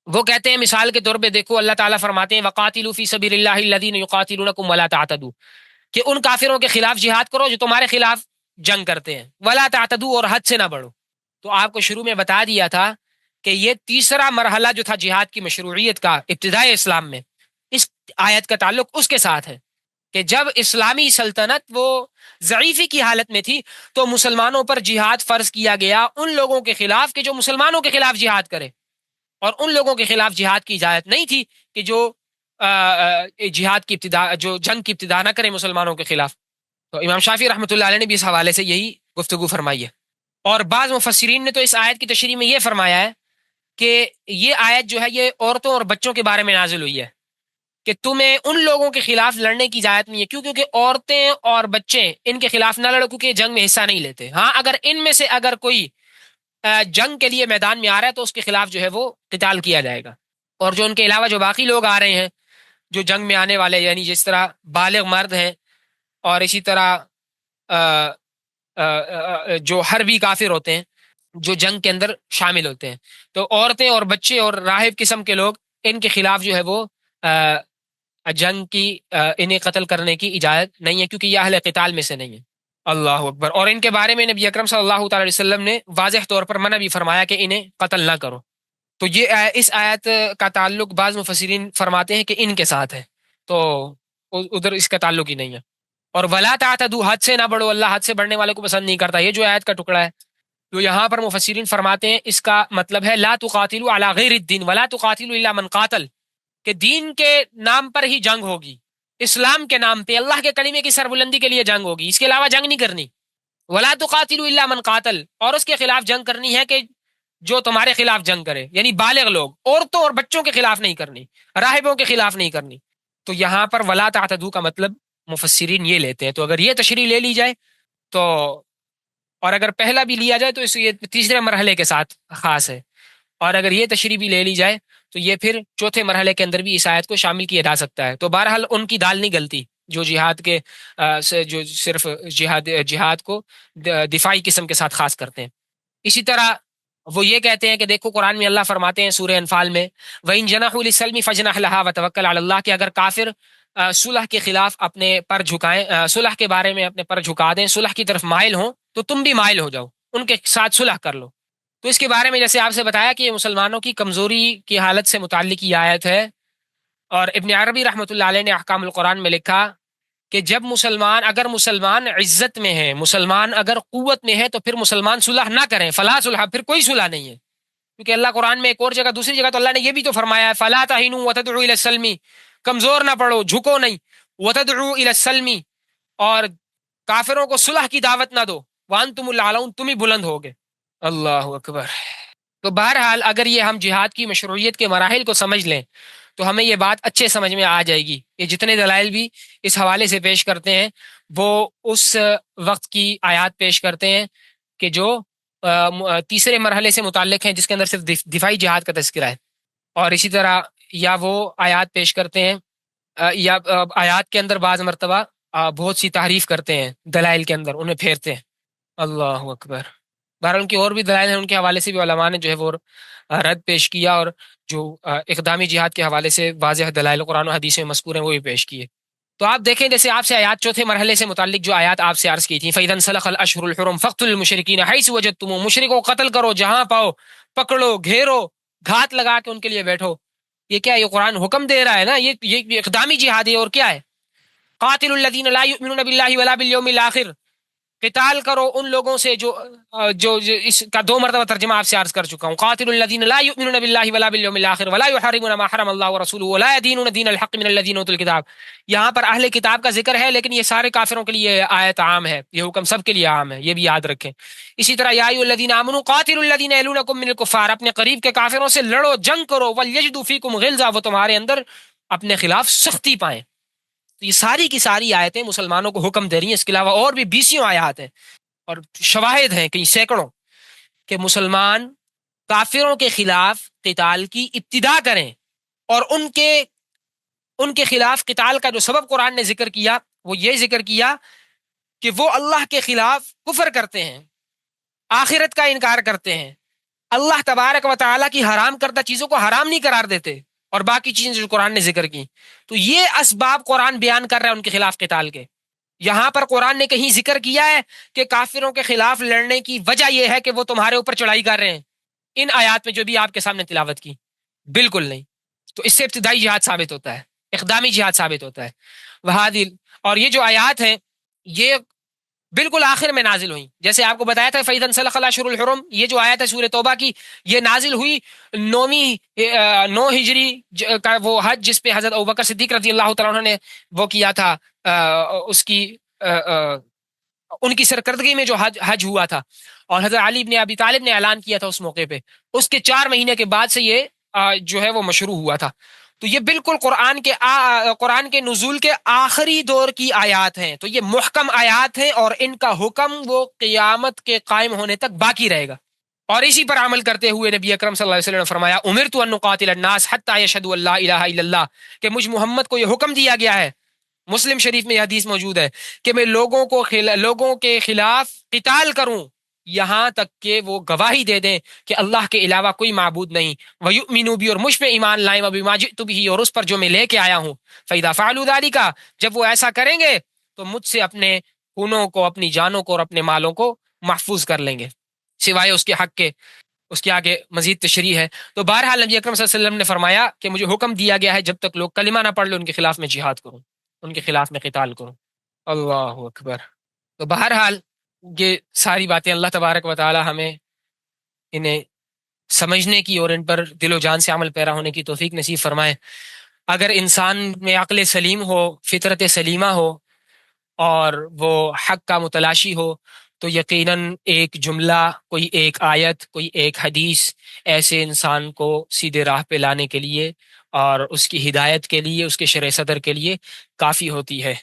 S1: وہ کہتے ہیں مثال کے طور پہ دیکھو، اللہ تعالیٰ فرماتے ہیں وَقَاتِلُوا فِي سَبِيلِ اللَّهِ الَّذِينَ يُقَاتِلُونَكُمْ وَلَا تَعْتَدُوا، کہ ان کافروں کے خلاف جہاد کرو جو تمہارے خلاف جنگ کرتے ہیں، وَلَا تَعْتَدُوا، اور حد سے نہ بڑھو. تو آپ کو شروع میں بتا دیا تھا کہ یہ تیسرا مرحلہ جو تھا جہاد کی مشروعیت کا ابتدائے اسلام میں، اس آیت کا تعلق اس کے ساتھ ہے کہ جب اسلامی سلطنت وہ ضعیفی کی حالت میں تھی تو مسلمانوں پر جہاد فرض کیا گیا ان لوگوں کے خلاف کہ جو مسلمانوں کے خلاف جہاد کرے، اور ان لوگوں کے خلاف جہاد کی اجازت نہیں تھی کہ جو جہاد کی ابتدا، جو جنگ کی ابتدا نہ کرے مسلمانوں کے خلاف. تو امام شافعی رحمۃ اللہ علیہ نے بھی اس حوالے سے یہی گفتگو فرمائی ہے. اور بعض مفسرین نے تو اس آیت کی تشریح میں یہ فرمایا ہے کہ یہ آیت جو ہے یہ عورتوں اور بچوں کے بارے میں نازل ہوئی ہے کہ تمہیں ان لوگوں کے خلاف لڑنے کی اجازت نہیں ہے. کیوں؟ کیونکہ عورتیں اور بچے ان کے خلاف نہ لڑو، کیونکہ جنگ میں حصہ نہیں لیتے. ہاں اگر ان میں سے اگر کوئی جنگ کے لیے میدان میں آ رہا ہے تو اس کے خلاف جو ہے وہ قتال کیا جائے گا. اور جو ان کے علاوہ جو باقی لوگ آ رہے ہیں جو جنگ میں آنے والے، یعنی جس طرح بالغ مرد ہیں اور اسی طرح جو حربی کافر ہوتے ہیں جو جنگ کے اندر شامل ہوتے ہیں، تو عورتیں اور بچے اور راہب قسم کے لوگ ان کے خلاف جو ہے وہ جنگ کی، انہیں قتل کرنے کی اجازت نہیں ہے، کیونکہ یہ اہل قتال میں سے نہیں ہے. اللہ اکبر. اور ان کے بارے میں نبی اکرم صلی اللہ تعالی علیہ وسلم نے واضح طور پر منع بھی فرمایا کہ انہیں قتل نہ کرو. تو یہ اس آیت کا تعلق بعض مفسرین فرماتے ہیں کہ ان کے ساتھ ہے، تو ادھر اس کا تعلق ہی نہیں ہے. اور ولا تعتدوا، حد سے نہ بڑھو، اللہ حد سے بڑھنے والے کو پسند نہیں کرتا. یہ جو آیت کا ٹکڑا ہے تو یہاں پر مفسرین فرماتے ہیں اس کا مطلب ہے لا تقاتلوا علی غیر الدین ولا تقاتلوا الا من قاتل، کہ دین کے نام پر ہی جنگ ہوگی، اسلام کے نام پہ اللہ کے کلمے کی سربلندی کے لیے جنگ ہوگی، اس کے علاوہ جنگ نہیں کرنی. ولا تقاتلوا الا من قاتل، اور اس کے خلاف جنگ کرنی ہے کہ جو تمہارے خلاف جنگ کرے، یعنی بالغ لوگ، عورتوں اور بچوں کے خلاف نہیں کرنی، راہبوں کے خلاف نہیں کرنی۔ تو یہاں پر ولا تعتدوا کا مطلب مفسرین یہ لیتے ہیں۔ تو اگر یہ تشریح لے لی جائے تو، اور اگر پہلا بھی لیا جائے تو اس یہ تیسرے مرحلے کے ساتھ خاص ہے، اور اگر یہ تشریح بھی لے لی جائے تو یہ پھر چوتھے مرحلے کے اندر بھی اس آیت کو شامل کیا جا سکتا ہے۔ تو بہرحال ان کی دال نہیں گلتی جو جہاد کے جو صرف جہاد کو دفاعی قسم کے ساتھ خاص کرتے ہیں۔ اسی طرح وہ یہ کہتے ہیں کہ دیکھو قرآن میں اللہ فرماتے ہیں سورہ انفال میں وَإِن جَنَحُوا لِلسَّلْمِ فَاجْنَحْ لَهَا وَتَوَكَّلْ عَلَى اللَّهِ، کہ اگر کافر صلح کے خلاف اپنے پر جھکائیں، صلح کے بارے میں اپنے پر جھکا دیں، صلح کی طرف مائل ہوں، تو تم بھی مائل ہو جاؤ، ان کے ساتھ صلح کر لو۔ تو اس کے بارے میں جیسے آپ سے بتایا کہ یہ مسلمانوں کی کمزوری کی حالت سے متعلق یہ آیت ہے، اور ابن عربی رحمۃ اللہ علیہ نے احکام القرآن میں لکھا کہ جب اگر مسلمان عزت میں ہے، مسلمان اگر قوت میں ہے، تو پھر مسلمان صلح نہ کریں، فلا صلح، پھر کوئی صلح نہیں ہے۔ کیونکہ اللہ قرآن میں ایک اور جگہ، دوسری جگہ تو اللہ نے یہ بھی تو فرمایا ہے فلا تہینوا وتدعوا الی السلم، کمزور نہ پڑو، جھکو نہیں، وتدعوا الی السلم، اور کافروں کو صلح کی دعوت نہ دو، وانتم الاعلون، تم ہی بلند ہوگے۔ اللہ اکبر۔ تو بہرحال اگر یہ ہم جہاد کی مشروعیت کے مراحل کو سمجھ لیں تو ہمیں یہ بات اچھے سمجھ میں آ جائے گی۔ یہ جتنے دلائل بھی اس حوالے سے پیش کرتے ہیں وہ اس وقت کی آیات پیش کرتے ہیں کہ جو تیسرے مرحلے سے متعلق ہیں، جس کے اندر صرف دفاعی جہاد کا تذکرہ ہے، اور اسی طرح یا وہ آیات پیش کرتے ہیں یا آیات کے اندر بعض مرتبہ بہت سی تعریف کرتے ہیں، دلائل کے اندر انہیں پھیرتے ہیں۔ اللہ اکبر۔ بہرحال ان کی اور بھی دلائل ہیں، ان کے حوالے سے بھی علماء نے جو ہے وہ رد پیش کیا، اور جو اقدامی جہاد کے حوالے سے واضح دلائل قرآن و حدیث میں مذکور ہیں وہ بھی پیش کیے۔ تو آپ دیکھیں جیسے آپ سے آیات چوتھے مرحلے سے متعلق جو آیات آپ سے عرض کی تھیں فَإِذَا انسَلَخَ الْأَشْهُرُ الْحُرُمُ فَاقْتُلُوا الْمُشْرِكِينَ حَيْثُ وَجَدتُّمُوهُمْ، مشرکوں کو قتل کرو جہاں پاؤ، پکڑو، گھیرو، گھات لگا کے ان کے لیے بیٹھو۔ یہ کیا، یہ قرآن حکم دے رہا ہے نا، یہ اقدامی جہاد ہے، اور کیا ہے؟ قاتلوا الذین لا یؤمنون باللہ ولا بالیوم الآخر، قتال کرو ان لوگوں سے جو اس کا دو مرتبہ ترجمہ آپ سے عرض کر چکا ہوں، قاتل الذین لا یؤمنون باللہ ولا بالیوم الآخر ولا یحرمون ما حرم اللہ ورسولہ ولا یدینون دین الحق من الذین اوتوا الکتاب۔ یہاں پر اہل کتاب کا ذکر ہے، لیکن یہ سارے کافروں کے لیے آیت عام ہے، یہ حکم سب کے لیے عام ہے، یہ بھی یاد رکھیں۔ اسی طرح یا ایھا الذین آمنوا قاتلوا الذین یلونکم من الکفار، اپنے قریب کے کافروں سے لڑو، جنگ کرو، ولیجدوا فیکم غلظہ، وہ تمہارے اندر اپنے خلاف سختی پائیں۔ تو یہ ساری کی ساری آیتیں مسلمانوں کو حکم دے رہی ہیں، اس کے علاوہ اور بھی بیسیوں آیات ہیں اور شواہد ہیں کئی سینکڑوں کہ مسلمان کافروں کے خلاف قتال کی ابتدا کریں، اور ان کے خلاف قتال کا جو سبب قرآن نے ذکر کیا وہ یہ ذکر کیا کہ وہ اللہ کے خلاف کفر کرتے ہیں، آخرت کا انکار کرتے ہیں، اللہ تبارک و تعالیٰ کی حرام کردہ چیزوں کو حرام نہیں قرار دیتے، اور باقی چیزیں جو قرآن نے ذکر کی۔ تو یہ اسباب قرآن بیان کر رہا ہے ان کے خلاف قتال کے۔ یہاں پر قرآن نے کہیں ذکر کیا ہے کہ کافروں کے خلاف لڑنے کی وجہ یہ ہے کہ وہ تمہارے اوپر چڑھائی کر رہے ہیں ان آیات میں جو بھی آپ کے سامنے تلاوت کی؟ بالکل نہیں۔ تو اس سے ابتدائی جہاد ثابت ہوتا ہے، اقدامی جہاد ثابت ہوتا ہے۔ وہادل، اور یہ جو آیات ہیں یہ بالکل آخر میں نازل ہوئی، جیسے آپ کو بتایا تھا فَإِذَا انسَلَخَ الْأَشْهُرُ الْحُرُمُ، یہ جو آیت ہے سورہ توبہ کی، یہ نازل ہوئی 9 ہجری کا وہ حج جس پہ حضرت ابوبکر صدیق رضی اللہ تعالیٰ عنہ نے وہ کیا تھا، اس کی ان کی سرکردگی میں جو حج ہوا تھا، اور حضرت علی بن ابی طالب نے اعلان کیا تھا اس موقع پہ، اس کے 4 مہینے کے بعد سے یہ جو ہے وہ مشروع ہوا تھا۔ تو یہ بالکل قرآن کے نزول کے آخری دور کی آیات ہیں، تو یہ محکم آیات ہیں، اور ان کا حکم وہ قیامت کے قائم ہونے تک باقی رہے گا۔ اور اسی پر عمل کرتے ہوئے نبی اکرم صلی اللہ علیہ وسلم نے فرمایا امرت ان اقاتل الناس حتی یشهدوا ان لا الہ الا اللہ، کہ مجھ محمد کو یہ حکم دیا گیا ہے، مسلم شریف میں یہ حدیث موجود ہے کہ میں لوگوں کے خلاف قتال کروں یہاں تک کہ وہ گواہی دے دیں کہ اللہ کے علاوہ کوئی معبود نہیں، وَيُؤْمِنُوا بِي، اور مجھ پہ ایمان لائیں، وَبِمَا جِئْتُ بِهِ، اور اس پر جو میں لے کے آیا ہوں، فَإِذَا فَعَلُوا ذَلِكَ، جب وہ ایسا کریں گے تو مجھ سے اپنے خونوں کو، اپنی جانوں کو اور اپنے مالوں کو محفوظ کر لیں گے، سوائے اس کے حق کے۔ اس کے آگے مزید تشریح ہے۔ تو بہرحال نبی اکرم صلی اللہ علیہ وسلم نے فرمایا کہ مجھے حکم دیا گیا ہے جب تک لوگ کلمہ نہ پڑھ لیں ان کے خلاف میں جہاد کروں، ان کے خلاف میں قتال کروں۔ اللہ اکبر۔ تو بہرحال یہ ساری باتیں اللہ تبارک و تعالی ہمیں انہیں سمجھنے کی اور ان پر دل و جان سے عمل پیرا ہونے کی توفیق نصیب فرمائے۔ اگر انسان میں عقل سلیم ہو، فطرت سلیمہ ہو، اور وہ حق کا متلاشی ہو، تو یقیناً ایک جملہ، کوئی ایک آیت، کوئی ایک حدیث ایسے انسان کو سیدھے راہ پہ لانے کے لیے اور اس کی ہدایت کے لیے، اس کے شرح صدر کے لیے کافی ہوتی ہے۔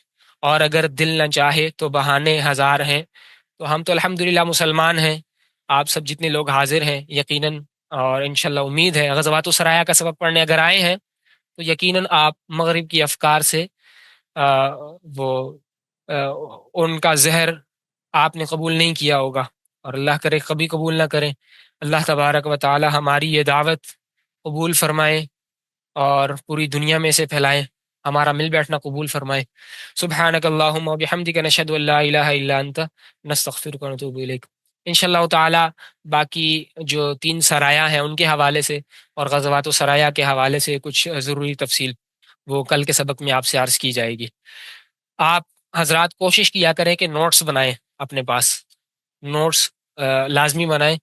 S1: اور اگر دل نہ چاہے تو بہانے ہزار ہیں۔ تو ہم تو الحمدللہ مسلمان ہیں، آپ سب جتنے لوگ حاضر ہیں یقیناً، اور انشاءاللہ امید ہے غزوات السرایا کا سبق پڑھنے اگر آئے ہیں تو یقیناً آپ مغرب کی افکار سے وہ ان کا زہر آپ نے قبول نہیں کیا ہوگا، اور اللہ کرے کبھی قبول نہ کریں۔ اللہ تبارک و تعالی ہماری یہ دعوت قبول فرمائے اور پوری دنیا میں اسے پھیلائیں، ہمارا مل بیٹھنا قبول فرمائے۔ سبحانک اللہم و بحمدک، نشہد ان لا الہ الا انت، نستغفرک و نتوب الیک۔ انشاءاللہ تعالی باقی جو 3 سرایہ ہیں ان کے حوالے سے اور غزوات و سرایہ کے حوالے سے کچھ ضروری تفصیل وہ کل کے سبق میں آپ سے عرض کی جائے گی۔ آپ حضرات کوشش کیا کریں کہ نوٹس بنائیں، اپنے پاس نوٹس لازمی بنائیں،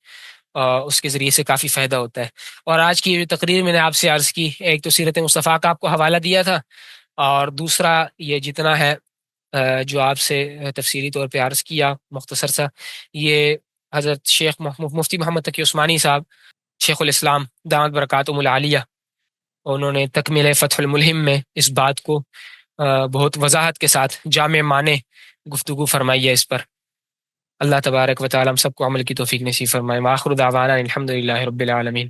S1: اس کے ذریعے سے کافی فائدہ ہوتا ہے۔ اور آج کی جو تقریر میں نے آپ سے عرض کی، ایک تو سیرت مصطفیٰ کا آپ کو حوالہ دیا تھا، اور دوسرا یہ جتنا ہے جو آپ سے تفصیلی طور پہ عرض کیا مختصر سا، یہ حضرت شیخ مفتی محمد تقی عثمانی صاحب شیخ الاسلام دامت برکاتہم العالیہ، انہوں نے تکمیل فتح الملہم میں اس بات کو بہت وضاحت کے ساتھ جامع معنی گفتگو فرمائی ہے اس پر۔ اللہ تبارک و تعالی ہم سب کو عمل کی توفیق نصیب فرمائے۔ وآخر دعوانا الحمد للہ رب العالمین۔